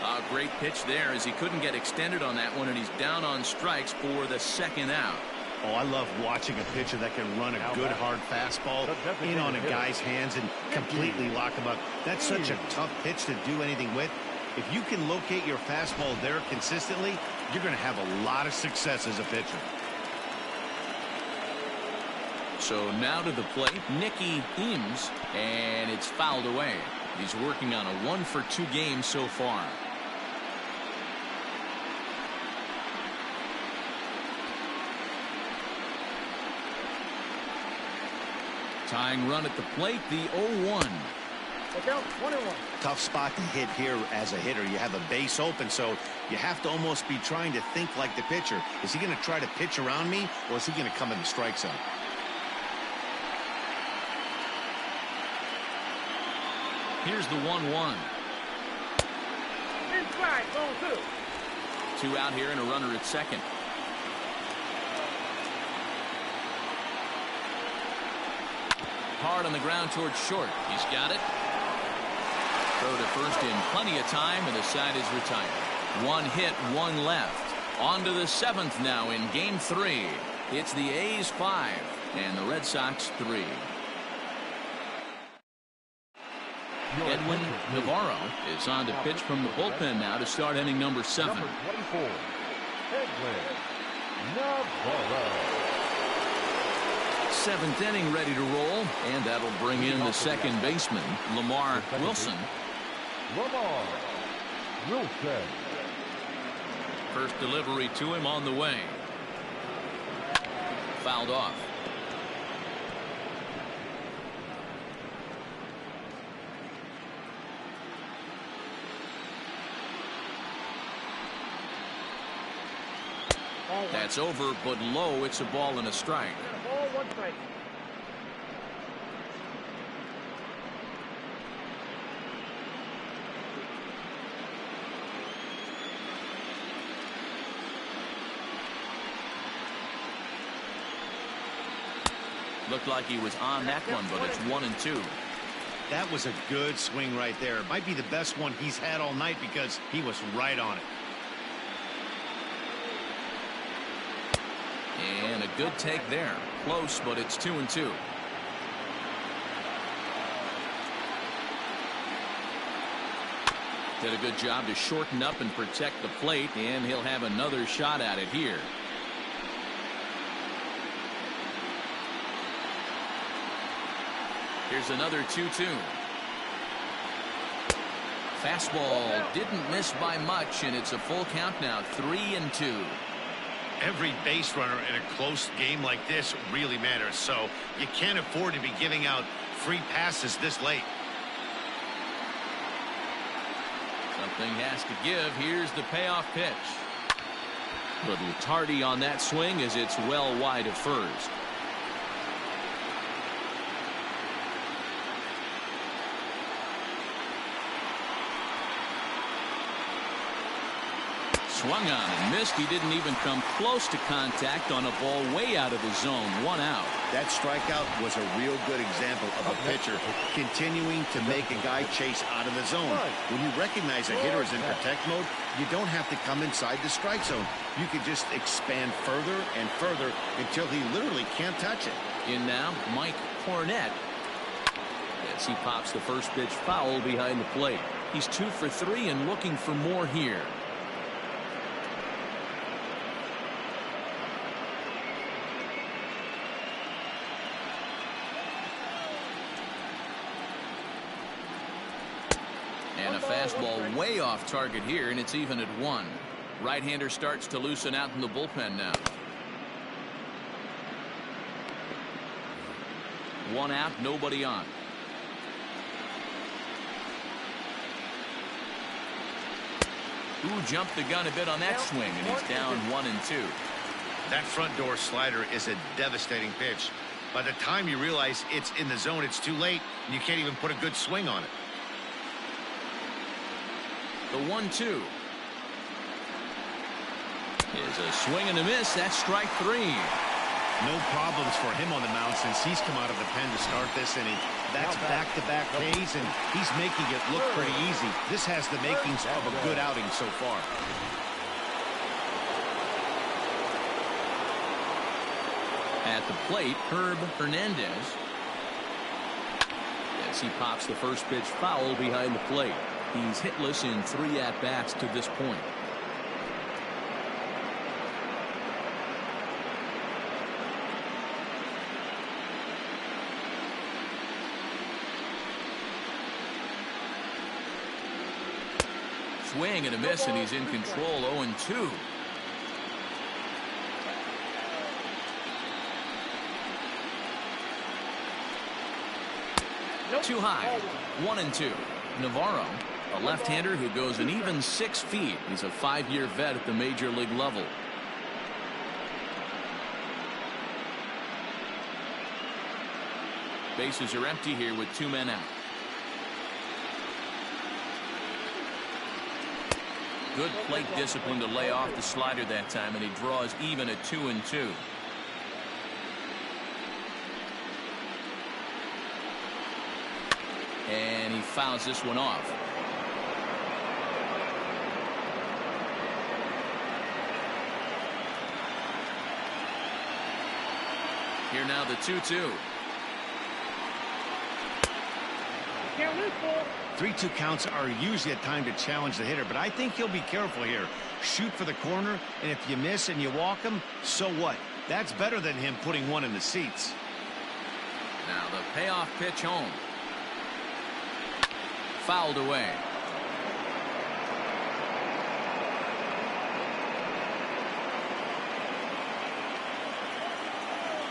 A great pitch there as he couldn't get extended on that one, and he's down on strikes for the second out. Oh, I love watching a pitcher that can run a good hard fastball in on a guy's hands and completely lock him up. That's such a tough pitch to do anything with. If you can locate your fastball there consistently, you're going to have a lot of success as a pitcher. So now to the plate, Nicky Eames, and it's fouled away. He's working on a 1-for-2 game so far. Tying run at the plate, the 0-1. Look out, 1-1. Tough spot to hit here as a hitter. You have a base open, so you have to almost be trying to think like the pitcher. Is he going to try to pitch around me, or is he going to come in the strike zone? Here's the 1-1. Inside, zone 2. 2 out here and a runner at second. Hard on the ground towards short. He's got it. Throw to first in plenty of time, and the side is retired. One hit, one left. On to the 7th now in game 3. It's the A's 5 and the Red Sox 3. Edwin Navarro is on to pitch from the bullpen now to start inning number 7. Number 24, Edwin Navarro. 7th inning ready to roll, and that'll bring in the second baseman, Lamar Wilson. Lamar Wilson. First delivery to him on the way. Fouled off. That's over, but low. It's a ball and a strike. Ball, 1 strike. Looked like he was on that one, but it's 1-2. That was a good swing right there. It might be the best one he's had all night because he was right on it. And a good take there. Close, but it's 2-2. Did a good job to shorten up and protect the plate, and he'll have another shot at it here. Here's another 2-2. Fastball didn't miss by much, and it's a full count now, 3-2. Every base runner in a close game like this really matters, so you can't afford to be giving out free passes this late. Something has to give. Here's the payoff pitch. Little tardy on that swing as it's well wide of first. Swung on and missed. He didn't even come close to contact on a ball way out of the zone. 1 out. That strikeout was a real good example of a pitcher continuing to make a guy chase out of the zone. When you recognize a hitter is in protect mode, you don't have to come inside the strike zone. You can just expand further and further until he literally can't touch it. In now, Mike Cornett. As he pops the first pitch foul behind the plate. He's 2 for 3 and looking for more here. And a fastball way off target here, and it's even at 1. Right-hander starts to loosen out in the bullpen now. 1 out, nobody on. Ooh, jumped the gun a bit on that swing, and he's down 1-2. That front door slider is a devastating pitch. By the time you realize it's in the zone, it's too late, and you can't even put a good swing on it. The 1-2. Is a swing and a miss. That's strike 3. No problems for him on the mound since he's come out of the pen to start this inning. That's back-to-back Ks, and he's making it look pretty easy. This has the makings of a good outing so far. At the plate, Herb Hernandez. As he pops the first pitch foul behind the plate. He's hitless in 3 at-bats to this point. Swing and a miss, and he's in control. 0-2. Too high. 1-2. Navarro, a left-hander who goes an even 6 feet. He's a 5-year vet at the major league level. Bases are empty here with 2 men out. Good plate discipline to lay off the slider that time, and he draws even at 2-2. And he fouls this one off. Here now the 2-2. Can't lose, ball. 3-2 counts are usually a time to challenge the hitter, but I think he'll be careful here. Shoot for the corner, and if you miss and you walk him, so what? That's better than him putting one in the seats. Now the payoff pitch home. Fouled away.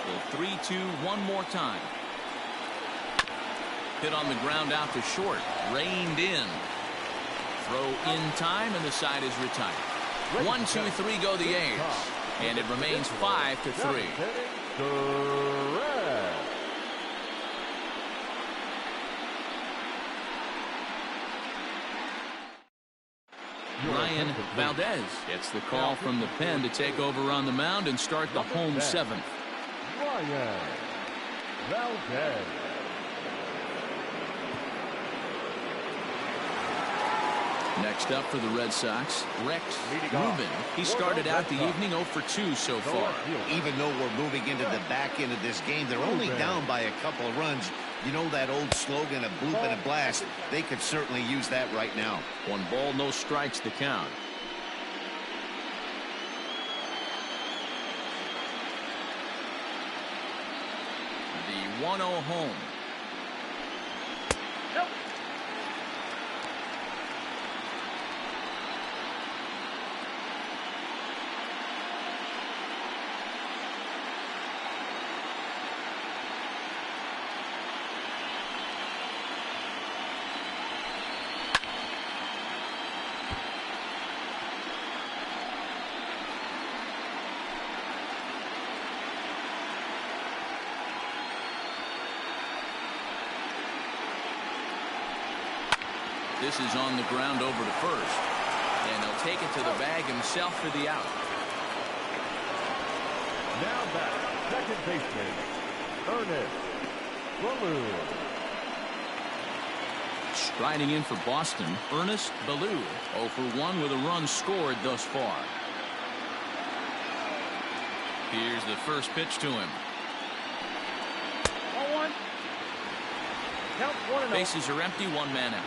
Well, 3-2 one more time. Hit on the ground out to short. Reined in. Throw in time, and the side is retired. 1-2-3 go the A's. And it remains 5-3. Ryan Valdez gets the call from the pen to take over on the mound and start the home 7th. Ryan Valdez. Next up for the Red Sox, Rex Rubin. He started out the evening 0 for 2 so far. Even though we're moving into the back end of this game, they're only down by a couple of runs. You know that old slogan, a bloop and a blast? They could certainly use that right now. 1 ball, no strikes to count. The 1-0 home. This is on the ground over to first. And he'll take it to the bag himself for the out. Now back, second baseman, Ernest Ballou. Striding in for Boston, Ernest Ballou. 0 for 1 with a run scored thus far. Here's the first pitch to him. 0-1. Count 1-0. Bases are empty, 1 man out.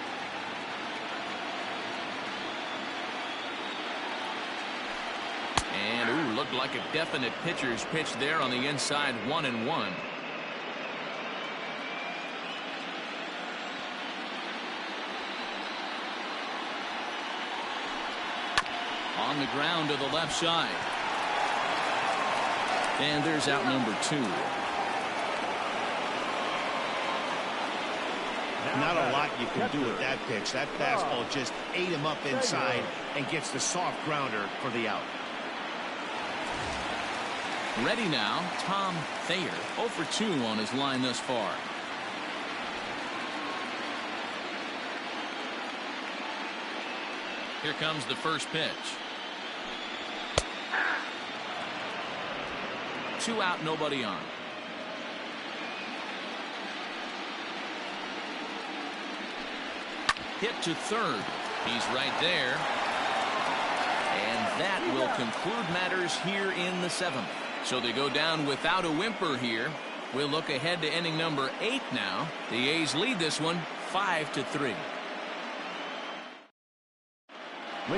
And, ooh, looked like a definite pitcher's pitch there on the inside, 1-1. On the ground to the left side. And there's out number 2. Not a lot you can do with that pitch. That fastball just ate him up inside and gets the soft grounder for the out. Ready now, Tom Thayer, 0 for 2 on his line thus far. Here comes the first pitch. 2 out, nobody on. Hit to third. He's right there. And that will conclude matters here in the 7th. So they go down without a whimper here. We'll look ahead to inning number 8 now. The A's lead this one 5-3.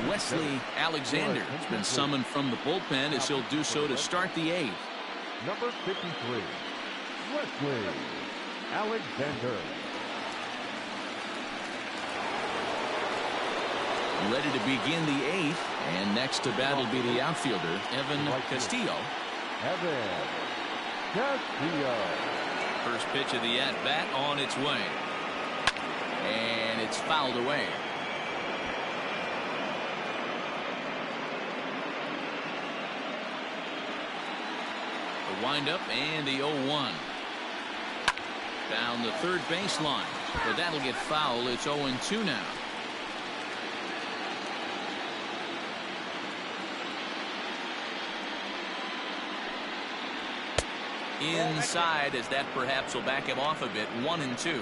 Wesley Alexander has been summoned from the bullpen as he'll do so to start the 8th. Number 53, Wesley Alexander. Ready to begin the 8th, and next to bat will be the outfielder, Evan Castillo. Evan Castillo. First pitch of the at-bat on its way. And it's fouled away. The windup and the 0-1. Down the third baseline, but that'll get foul. It's 0-2 now. Inside, as that perhaps will back him off a bit. 1-2.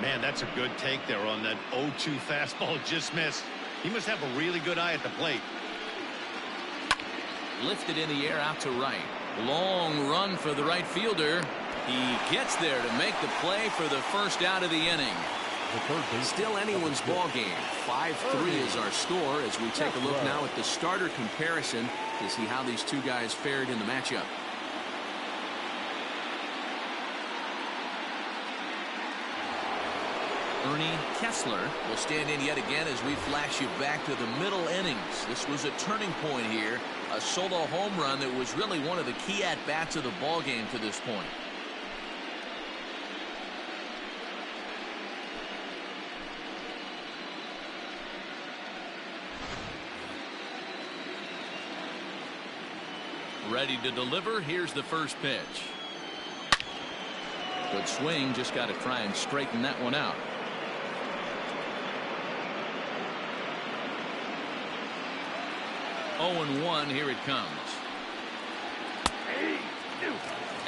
Man, that's a good take there on that 0-2 fastball. Just missed. He must have a really good eye at the plate. Lifted in the air out to right. Long run for the right fielder. He gets there to make the play for the first out of the inning. Still anyone's ball game. 5-3 is our score as we take a look now at the starter comparison to see how these two guys fared in the matchup. Ernie Kessler will stand in yet again as we flash you back to the middle innings. This was a turning point here. A solo home run that was really one of the key at-bats of the ball game to this point. Ready to deliver. Here's the first pitch. Good swing. Just got to try and straighten that one out. 0-1. Here it comes.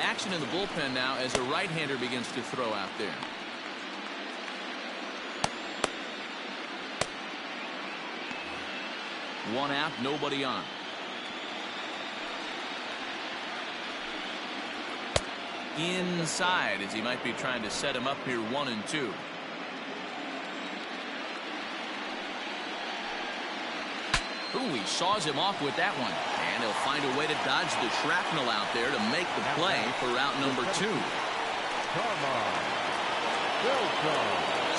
Action in the bullpen now as a right-hander begins to throw out there. One out, nobody on. Inside as he might be trying to set him up here. 1-2. Ooh, he saws him off with that one. And he'll find a way to dodge the shrapnel out there to make the play for route number 2.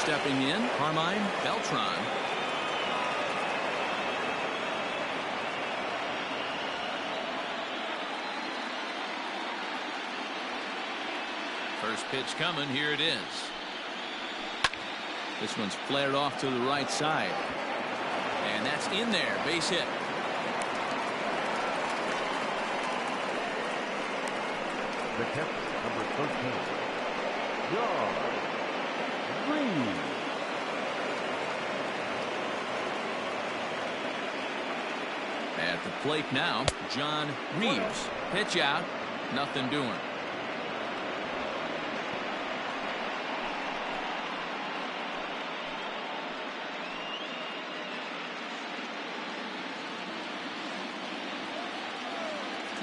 Stepping in, Carmine Beltran. First pitch coming. Here it is. This one's flared off to the right side. And that's in there. Base hit. The catcher, number 13, John Reeves. At the plate now, John Reeves. Pitch out. Nothing doing.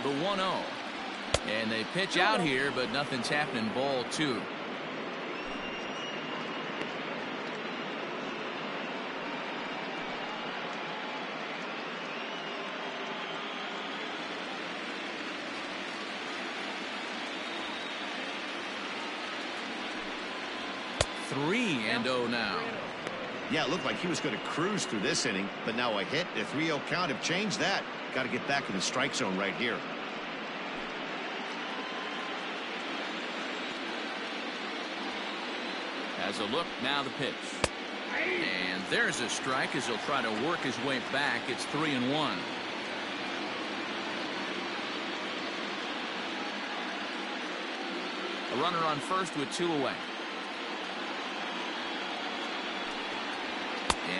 The 1-0. And they pitch out here, but nothing's happening. Ball 2. Three and 0 now. Yeah, it looked like he was going to cruise through this inning, but now a hit, a 3-0 count have changed that. Got to get back in the strike zone right here. As a look, now the pitch. And there's a strike as he'll try to work his way back. It's 3-1. A runner on first with 2 away.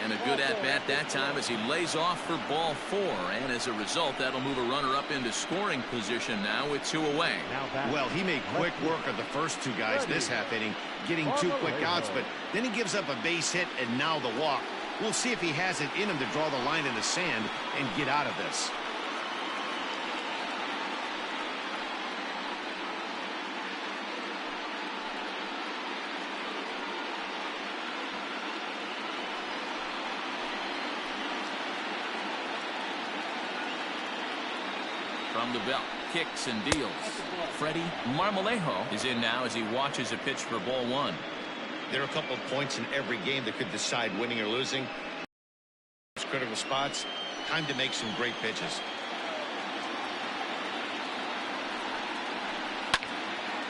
And a good at-bat that time as he lays off for ball 4. And as a result, that'll move a runner up into scoring position now with 2 away. Well, he made quick work of the first 2 guys this half inning, getting 2 quick outs, but then he gives up a base hit and now the walk. We'll see if he has it in him to draw the line in the sand and get out of this. From the belt, kicks and deals. Freddie Marmolejo is in now as he watches a pitch for ball 1. There are a couple of points in every game that could decide winning or losing. Critical spots, time to make some great pitches.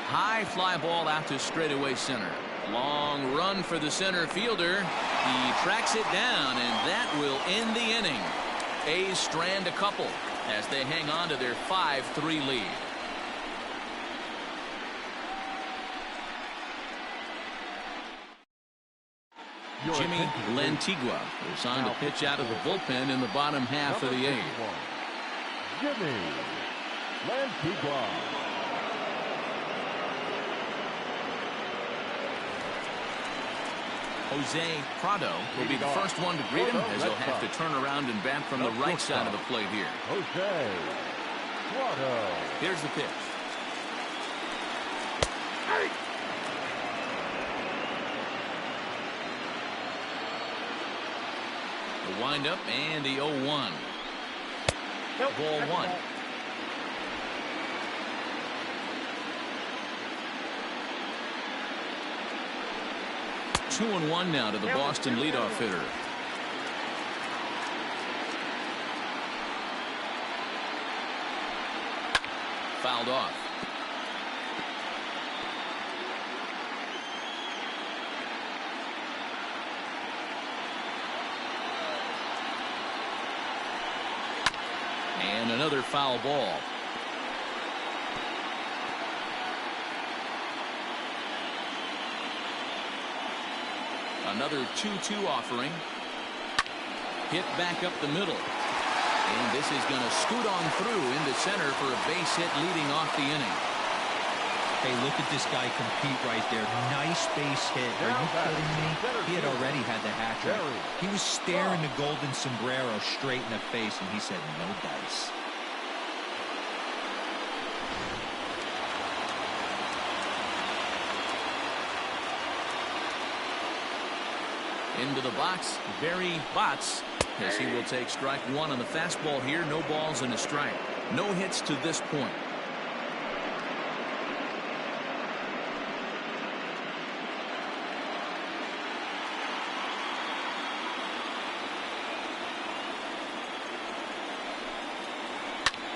High fly ball out to straightaway center. Long run for the center fielder. He tracks it down, and that will end the inning. A's strand a couple as they hang on to their 5-3 lead. Jimmy Lantigua is on to pitch out of the bullpen in the bottom half of the 8th. Jimmy Lantigua. Jose Prado will be the first one to greet him as he'll have to turn around and bat from the right side of the plate here. Jose Prado. Here's the pitch. The windup and the 0-1. Ball 1. Two and 1 now to the Boston leadoff hitter. Fouled off. And another foul ball. Another 2-2 offering. Hit back up the middle. And this is going to scoot on through into center for a base hit leading off the inning. Hey, look at this guy compete right there. Nice base hit. Are you kidding me? He had already had the hat trick. He was staring the golden sombrero straight in the face, and he said, no dice. Into the box, Barry Botts, as he will take strike 1 on the fastball here. No balls and a strike. No hits to this point.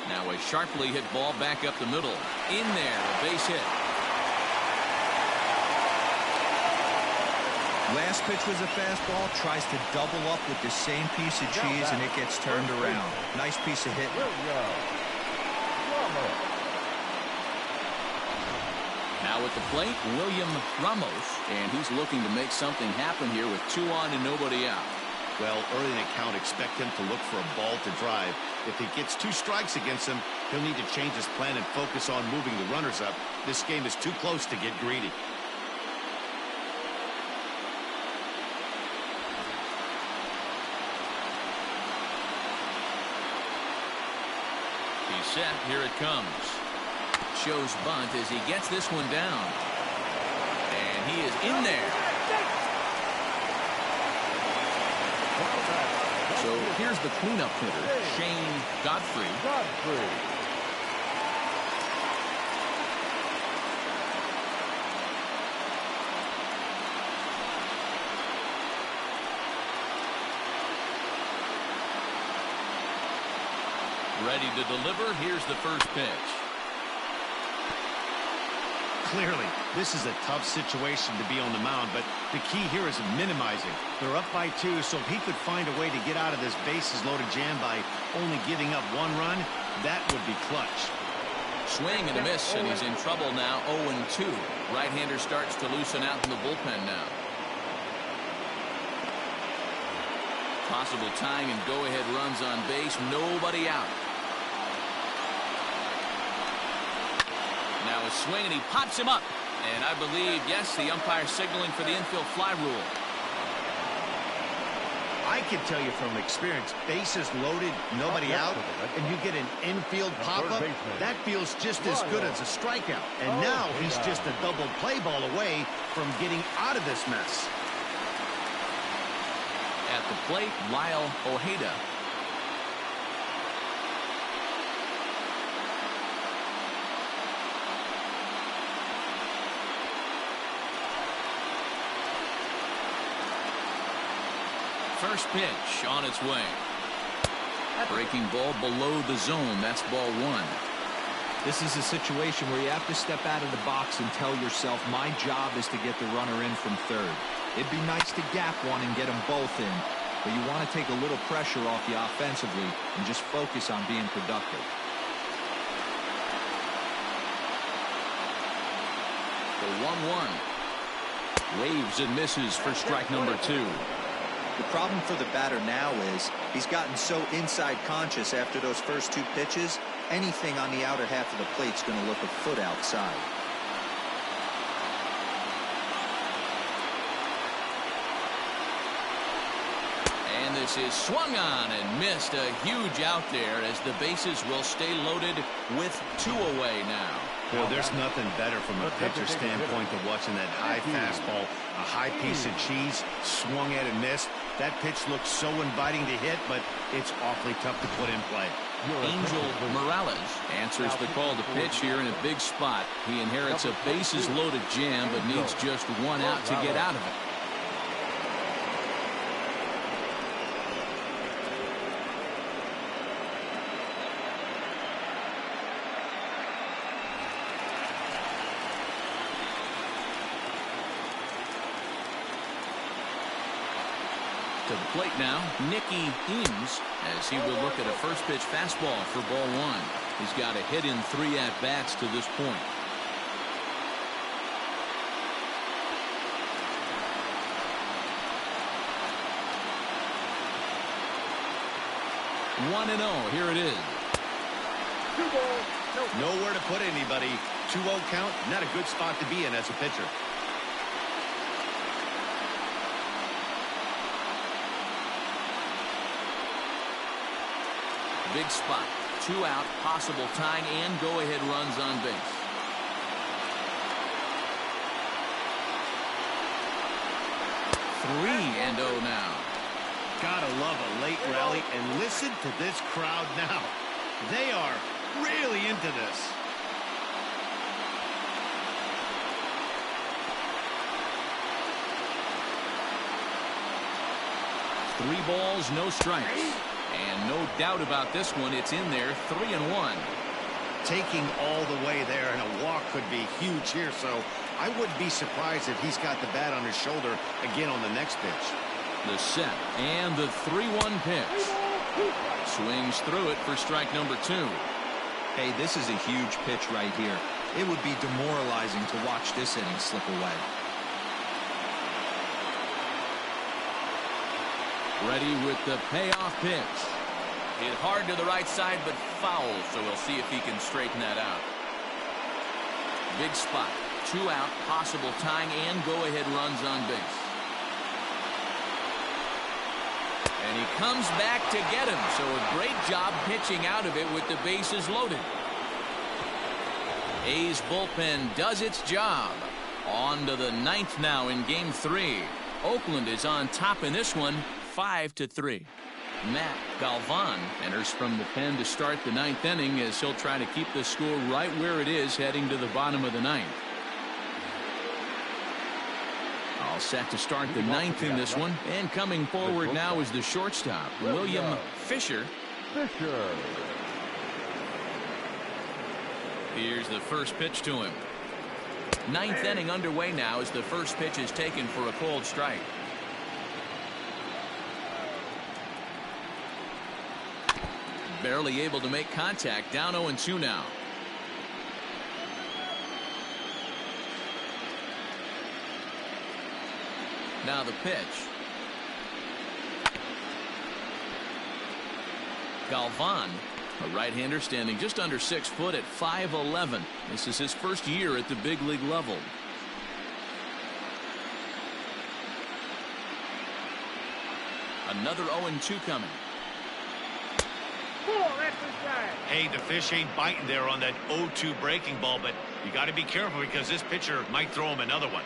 Now a sharply hit ball back up the middle. In there, a base hit. Last pitch was a fastball. Tries to double up with the same piece of cheese, and it gets turned around. Nice piece of hit. Now at the plate, William Ramos, and he's looking to make something happen here with 2 on and nobody out. Well, early in the count, expect him to look for a ball to drive. If he gets 2 strikes against him, he'll need to change his plan and focus on moving the runners up. This game is too close to get greedy. He's set. Here it comes. Shows bunt as he gets this one down. And he is in there. So here's the cleanup hitter, Shane Godfrey. Ready to deliver. Here's the first pitch. Clearly, this is a tough situation to be on the mound, but the key here is minimizing. They're up by 2, so if he could find a way to get out of this bases-loaded jam by only giving up 1 run, that would be clutch. Swing and a miss, and he's in trouble now. 0-2. Right-hander starts to loosen out in the bullpen now. Possible tying and go-ahead runs on base. Nobody out. Now a swing, and he pops him up. And I believe, yes, the umpire signaling for the infield fly rule. I can tell you from experience, bases loaded, nobody out, and you get an infield pop-up, that feels just as good as a strikeout. And now he's just a double play ball away from getting out of this mess. At the plate, Lyle Ojeda. First pitch on its way. Breaking ball below the zone. That's ball one. This is a situation where you have to step out of the box and tell yourself, my job is to get the runner in from third. It'd be nice to gap one and get them both in, but you want to take a little pressure off you offensively and just focus on being productive. The 1-1. Waves and misses for strike number 2. The problem for the batter now is he's gotten so inside conscious after those first 2 pitches, anything on the outer half of the plate's going to look a foot outside. And this is swung on and missed. A huge out there as the bases will stay loaded with 2 away now. Well, there's nothing better from a pitcher's standpoint than watching that high fastball, a high piece of cheese, swung at and missed. That pitch looks so inviting to hit, but it's awfully tough to put in play. Angel Morales answers the call to pitch here in a big spot. He inherits a bases-loaded jam, but needs just 1 out to get out of it. To the plate now, Nicky Eames, as he will look at a first pitch fastball for ball 1. He's got a hit in 3 at-bats to this point. 1-0. Here it is. 2 balls, no. Nowhere to put anybody. 2-0 count, not a good spot to be in as a pitcher. Big spot. 2 out, possible tying and go-ahead runs on base. Three and 0 now. Gotta love a late rally, and listen to this crowd now. They are really into this. Three balls, no strikes. And no doubt about this one, it's in there, 3-1. Taking all the way there, and a walk could be huge here, so I wouldn't be surprised if he's got the bat on his shoulder again on the next pitch. The set and the 3-1 pitch. Swings through it for strike number 2. Hey, this is a huge pitch right here. It would be demoralizing to watch this inning slip away. Ready with the payoff pitch. Hit hard to the right side, but foul, so we'll see if he can straighten that out. Big spot. 2 out, possible tying and go-ahead runs on base. And he comes back to get him, so a great job pitching out of it with the bases loaded. A's bullpen does its job. On to the 9th now in Game 3. Oakland is on top in this one, 5-3. Matt Galvan enters from the pen to start the 9th inning as he'll try to keep the score right where it is heading to the bottom of the 9th. All set to start the 9th in this one, and coming forward now is the shortstop, William Fisher. Here's the first pitch to him. 9th inning underway now as the first pitch is taken for a cold strike. Barely able to make contact, down 0-2 now. Now the pitch. Galvan, a right-hander standing just under 6 foot at 5'11". This is his first year at the big league level. Another 0-2 coming. Hey, the fish ain't biting there on that 0-2 breaking ball, but you got to be careful because this pitcher might throw him another one.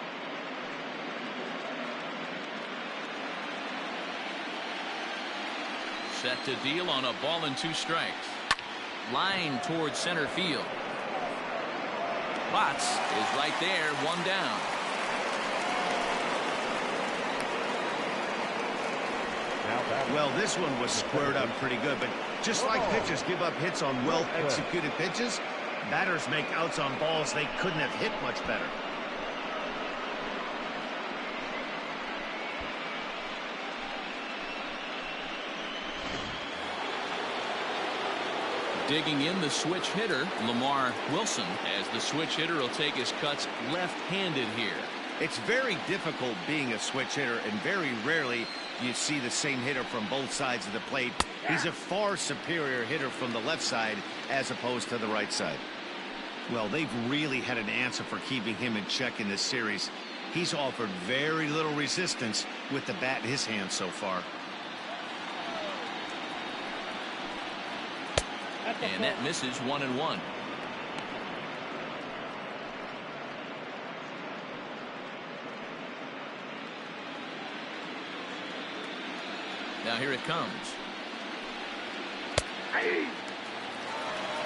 Set to deal on a ball and 2 strikes. Line towards center field. Watts is right there, 1 down. Well, this one was squared up pretty good, but just like pitchers give up hits on well-executed pitches, batters make outs on balls they couldn't have hit much better. Digging in the switch hitter, Lamar Wilson, as the switch hitter will take his cuts left-handed here. It's very difficult being a switch hitter, and very rarely you see the same hitter from both sides of the plate. He's a far superior hitter from the left side as opposed to the right side. Well, they've really had an answer for keeping him in check in this series. He's offered very little resistance with the bat in his hand so far. And that misses 1-1. Now here it comes.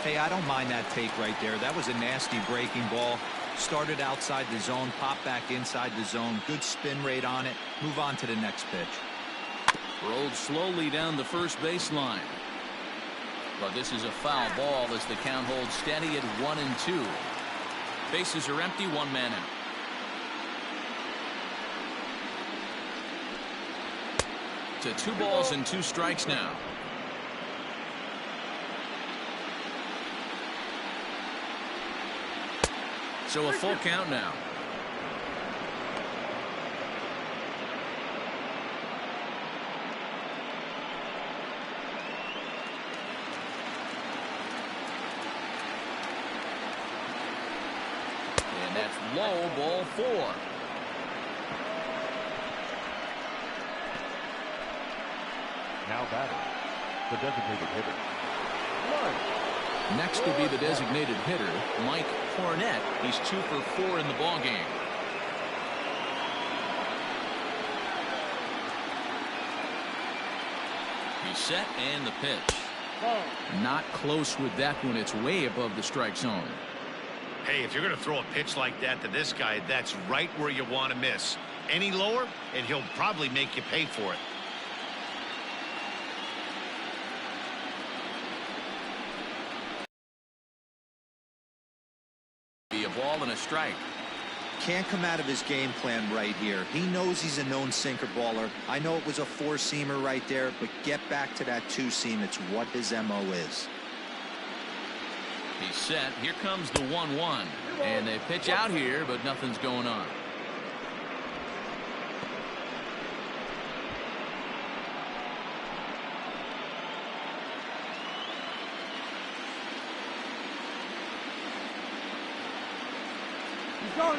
Hey, I don't mind that take right there. That was a nasty breaking ball. Started outside the zone, popped back inside the zone. Good spin rate on it. Move on to the next pitch. Rolled slowly down the first baseline. But this is a foul ball as the count holds steady at 1-2. Bases are empty, 1 man out. To 2 balls and 2 strikes now. So a full count now. And that's low, ball 4. Now batting, the designated hitter. Next will be the designated hitter, Mike Cornett. He's 2 for 4 in the ballgame. He's set and the pitch. Not close with that one. It's way above the strike zone. Hey, if you're going to throw a pitch like that to this guy, that's right where you want to miss. Any lower, and he'll probably make you pay for it. Be a ball and a strike. Can't come out of his game plan right here. He knows he's a known sinker baller. I know it was a 4-seamer right there, but get back to that 2-seam. It's what his MO is. He's set. Here comes the 1-1. And they pitch out here, but nothing's going on.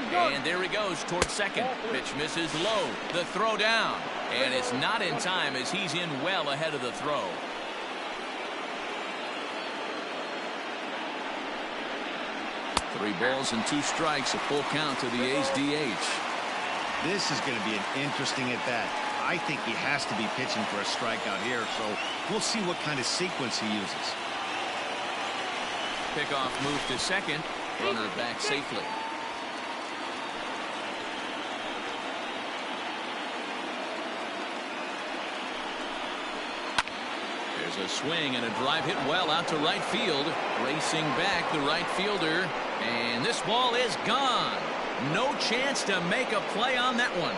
And there he goes towards second. Pitch misses low. The throw down. And it's not in time as he's in well ahead of the throw. Three balls and 2 strikes, a full count to the A's DH. This is going to be an interesting at bat. I think he has to be pitching for a strikeout here, so we'll see what kind of sequence he uses. Pickoff move to second. Runner back safely. There's a swing and a drive hit well out to right field. Racing back the right fielder. And this ball is gone. No chance to make a play on that one.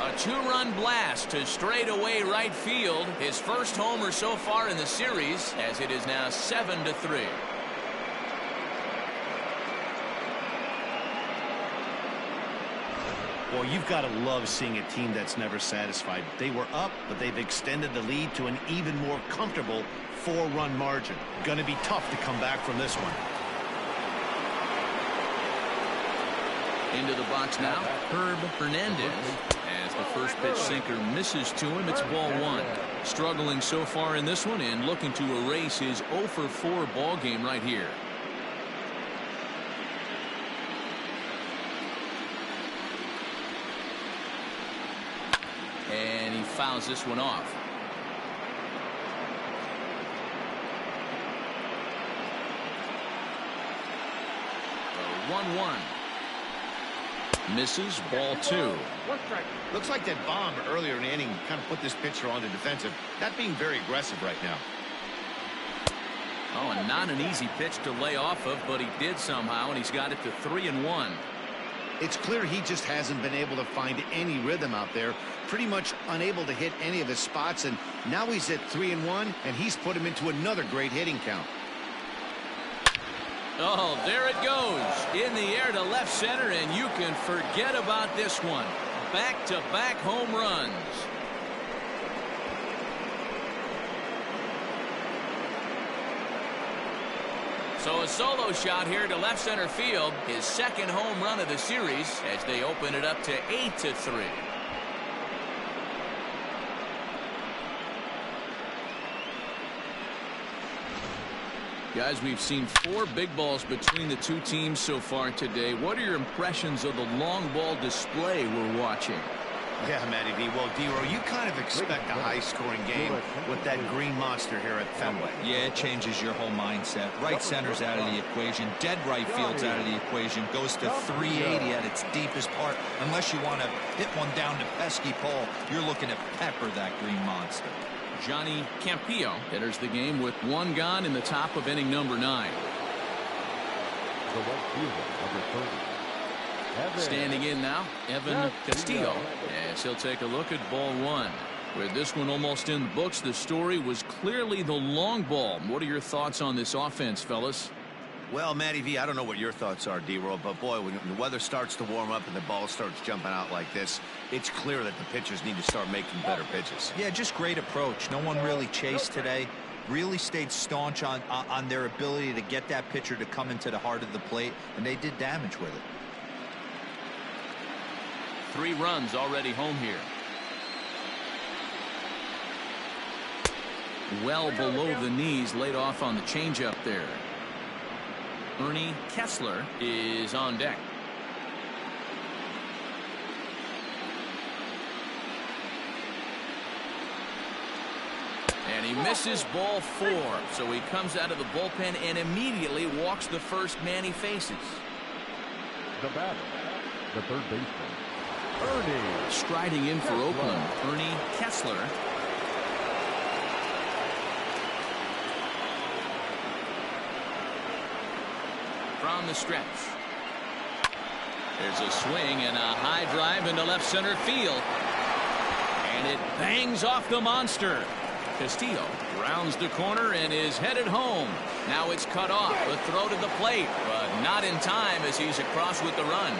A 2-run blast to straightaway right field. His first homer so far in the series, as it is now 7-3. Well, you've got to love seeing a team that's never satisfied. They were up, but they've extended the lead to an even more comfortable 4-run margin. Going to be tough to come back from this one. Into the box now, Herb Hernandez. As the first pitch sinker misses to him, it's ball 1. Struggling so far in this one and looking to erase his 0 for 4 ball game right here. And he fouls this one off. The 1-1. Misses, ball 2. Looks like that bomb earlier in the inning kind of put this pitcher on the defensive. Not being very aggressive right now. Oh, and not an easy pitch to lay off of, but he did somehow, and he's got it to 3-1. It's clear he just hasn't been able to find any rhythm out there. Pretty much unable to hit any of his spots, and now he's at 3-1, and he's put him into another great hitting count. Oh, there it goes. In the air to left center, and you can forget about this one. Back-to-back home runs. So a solo shot here to left center field. His second home run of the series as they open it up to 8-3. Guys, we've seen 4 big balls between the two teams so far today. What are your impressions of the long ball display we're watching? Yeah, Matty V. Well, D-Row, you kind of expect a high-scoring game with that green monster here at Fenway. Yeah, it changes your whole mindset. Right center's out of the equation. Dead right field's out of the equation. Goes to 380 at its deepest part. Unless you want to hit one down to pesky pole, you're looking to pepper that green monster. Johnny Campillo enters the game with 1 gone in the top of inning number 9. The right fielder, number 30. Standing in now, Evan Castillo, as he'll take a look at ball 1. With this one almost in the books, the story was clearly the long ball. What are your thoughts on this offense, fellas? Well, Matty V, I don't know what your thoughts are, D-Roll, but boy, when the weather starts to warm up and the ball starts jumping out like this, it's clear that the pitchers need to start making better pitches. Yeah, just great approach. No one really chased today. Really stayed staunch on their ability to get that pitcher to come into the heart of the plate, and they did damage with it. 3 runs already home here. Well below the knees, laid off on the changeup there. Ernie Kessler is on deck. And he misses ball 4. So he comes out of the bullpen and immediately walks the first man he faces. The batter, the third baseman, Ernie. Striding in for Oakland, Ernie Kessler. From the stretch. There's a swing and a high drive into left center field. And it bangs off the monster. Castillo rounds the corner and is headed home. Now it's cut off. A throw to the plate, but not in time as he's across with the run.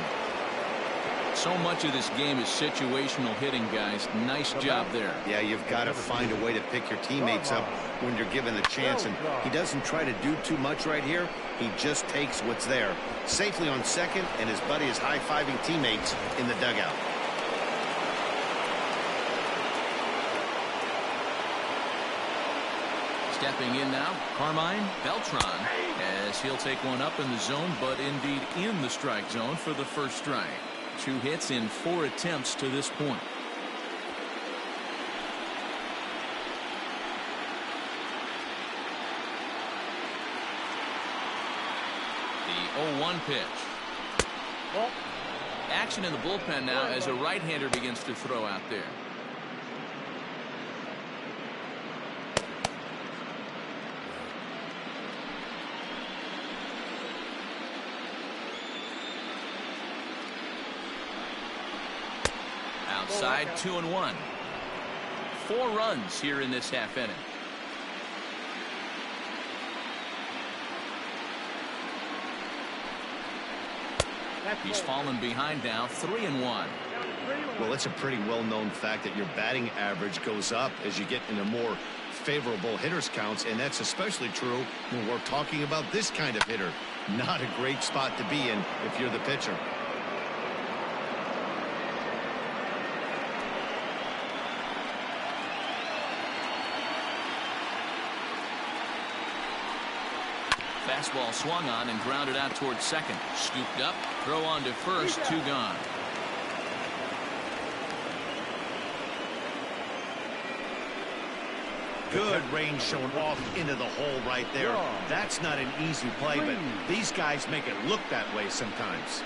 So much of this game is situational hitting, guys. Nice job there. Yeah, you've got to find a way to pick your teammates up when you're given the chance, and he doesn't try to do too much right here. He just takes what's there. Safely on second, and his buddy is high-fiving teammates in the dugout. Stepping in now, Carmine Beltran, as he'll take one up in the zone, but indeed in the strike zone for the first strike. 2 hits in 4 attempts to this point. The 0-1 pitch. Action in the bullpen now as a right-hander begins to throw out there. Outside, 2-1. 4 runs here in this half inning. He's fallen behind now, 3-1. Well, it's a pretty well-known fact that your batting average goes up as you get into more favorable hitters counts, and that's especially true when we're talking about this kind of hitter. Not a great spot to be in if you're the pitcher. Fastball swung on and grounded out towards second. Scooped up, throw on to first, 2 gone. Good range showing off into the hole right there. That's not an easy play, but these guys make it look that way sometimes.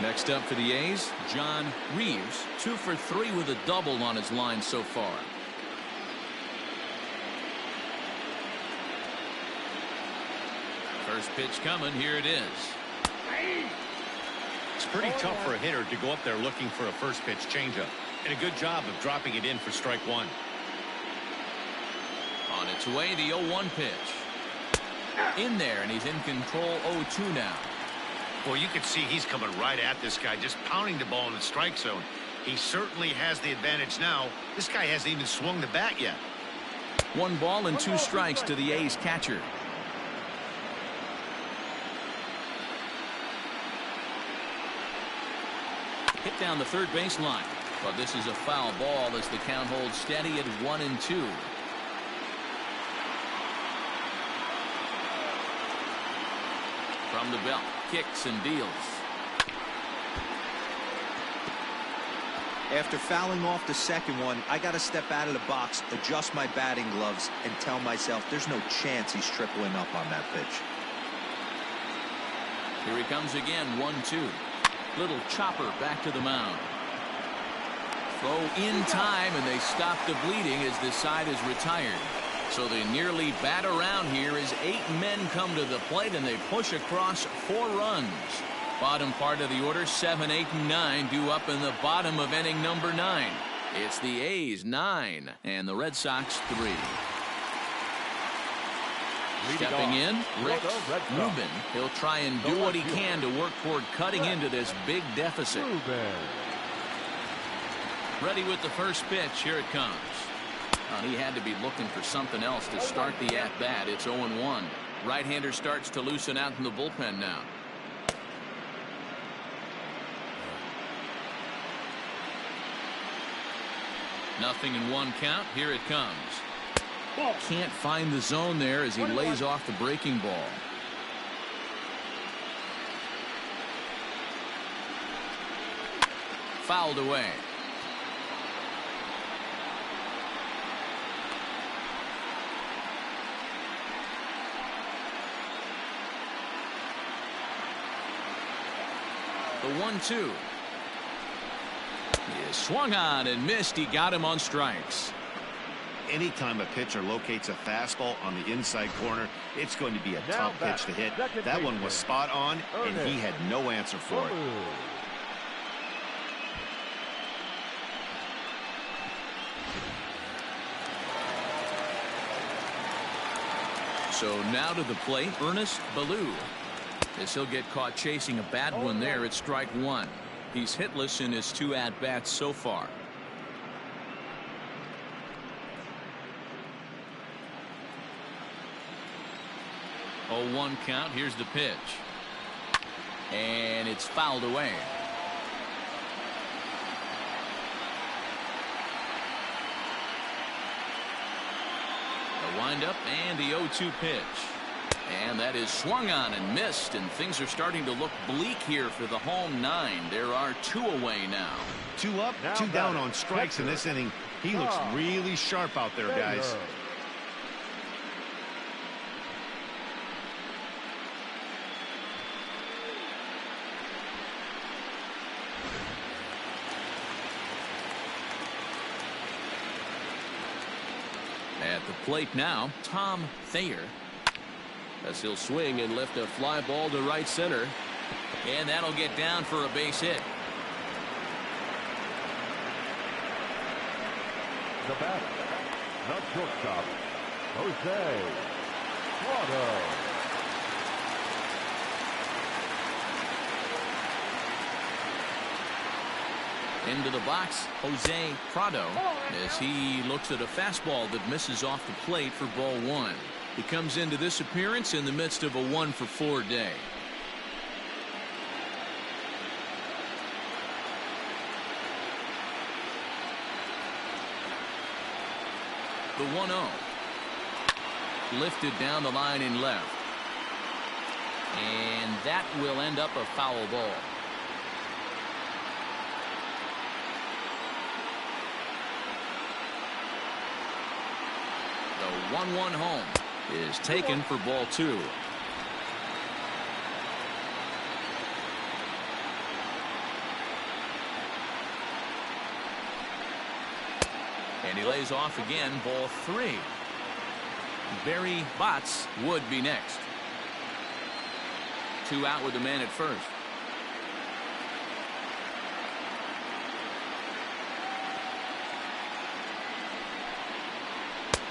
Next up for the A's, John Reeves, 2 for 3 with a double on his line so far. First pitch coming, here it is. It's pretty tough for a hitter to go up there looking for a first pitch changeup. And a good job of dropping it in for strike 1. On its way, the 0-1 pitch. In there, and he's in control 0-2 now. Well, you can see he's coming right at this guy, just pounding the ball in the strike zone. He certainly has the advantage now. This guy hasn't even swung the bat yet. 1 ball and 2 strikes to the A's catcher. Hit down the third base line. But this is a foul ball as the count holds steady at 1-2. From the belt, kicks and deals. After fouling off the second one, I got to step out of the box, adjust my batting gloves, and tell myself there's no chance he's tripling up on that pitch. Here he comes again, 1-2. Little chopper back to the mound. Throw in time, and they stop the bleeding as this side is retired. So they nearly bat around here as 8 men come to the plate, and they push across 4 runs. Bottom part of the order, 7, 8, and 9 due up in the bottom of inning number 9. It's the A's 9 and the Red Sox 3. Stepping in, Rex Rubin. He'll try and do what he can to work toward cutting into this big deficit. Ready with the first pitch. Here it comes. He had to be looking for something else to start the at-bat. It's 0-1. Right-hander starts to loosen out in the bullpen now. Nothing in 1 count. Here it comes. Can't find the zone there as he lays off the breaking ball. Fouled away. The 1-2. He is swung on and missed. He got him on strikes. Anytime a pitcher locates a fastball on the inside corner, it's going to be a tough pitch to hit. That one was spot on, and he had no answer for it. So now to the plate, Ernest Ballou. As he'll get caught chasing a bad one there at strike 1. He's hitless in his 2 at-bats so far. Oh, 1 count. Here's the pitch. And it's fouled away. The windup and the 0-2 pitch. And that is swung on and missed, and things are starting to look bleak here for the home 9. There are 2 away now. 2 up, 2 down on strikes in this inning. He looks really sharp out there, guys. At the plate now, Tom Thayer. As he'll swing and lift a fly ball to right center. And that'll get down for a base hit. The batter, the shortstop, Jose Prado. Into the box, Jose Prado, as he looks at a fastball that misses off the plate for ball one. He comes into this appearance in the midst of a 1-for-4 day. The 1-0. Lifted down the line in left. And that will end up a foul ball. The 1-1 home is taken for ball two. And he lays off again, ball three. Barry Botts would be next. 2 out with the man at first.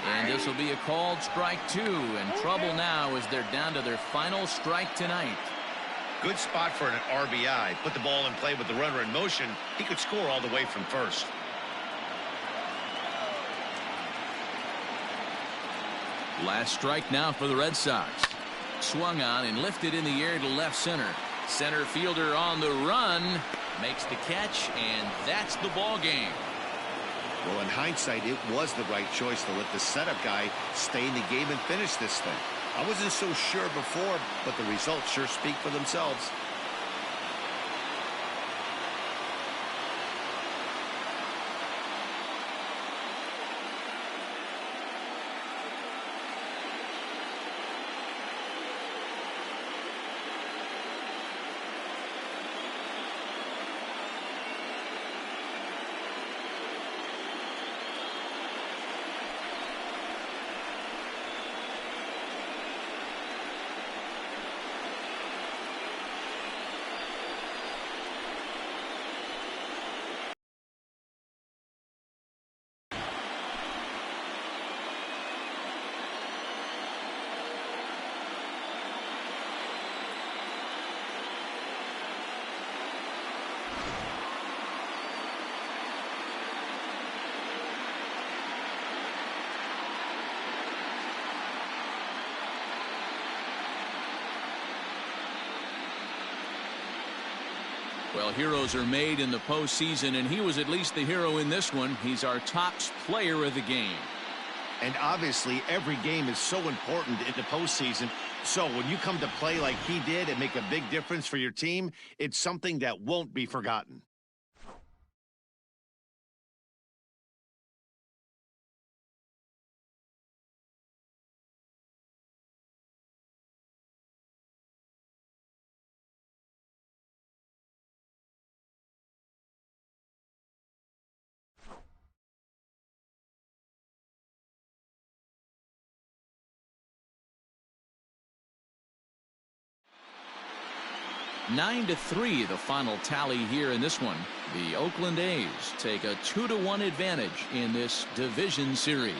And this will be a called strike 2, and trouble now as they're down to their final strike tonight. Good spot for an RBI. Put the ball in play with the runner in motion. He could score all the way from first. Last strike now for the Red Sox. Swung on and lifted in the air to left center. Center fielder on the run. Makes the catch, and that's the ball game. Well, in hindsight, it was the right choice to let the setup guy stay in the game and finish this thing. I wasn't so sure before, but the results sure speak for themselves. Well, heroes are made in the postseason, and he was at least the hero in this one. He's our top player of the game. And obviously, every game is so important in the postseason. So when you come to play like he did and make a big difference for your team, it's something that won't be forgotten. Nine to 3, the final tally here in this one. The Oakland A's take a 2-1 advantage in this division series.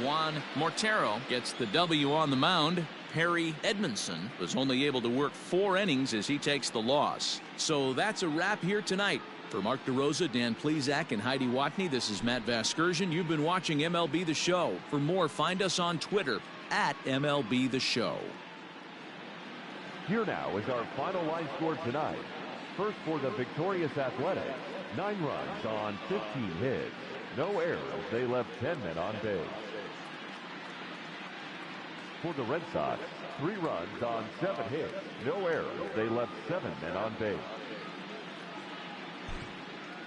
Juan Mortero gets the W on the mound. Perry Edmondson was only able to work 4 innings as he takes the loss. So that's a wrap here tonight. For Mark DeRosa, Dan Plesac, and Heidi Watney, this is Matt Vasgersian. You've been watching MLB The Show. For more, find us on Twitter at MLB The Show. Here now is our final line score tonight. First for the victorious Athletics, 9 runs on 15 hits. No errors. They left 10 men on base. For the Red Sox, 3 runs on 7 hits. No errors. They left 7 men on base.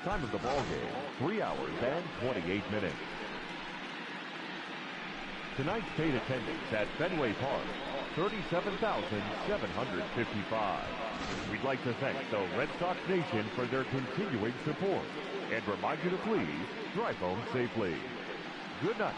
Time of the ball game, 3 hours and 28 minutes. Tonight's paid attendance at Fenway Park, 37,755. We'd like to thank the Red Sox Nation for their continuing support and remind you to please drive home safely. Good night.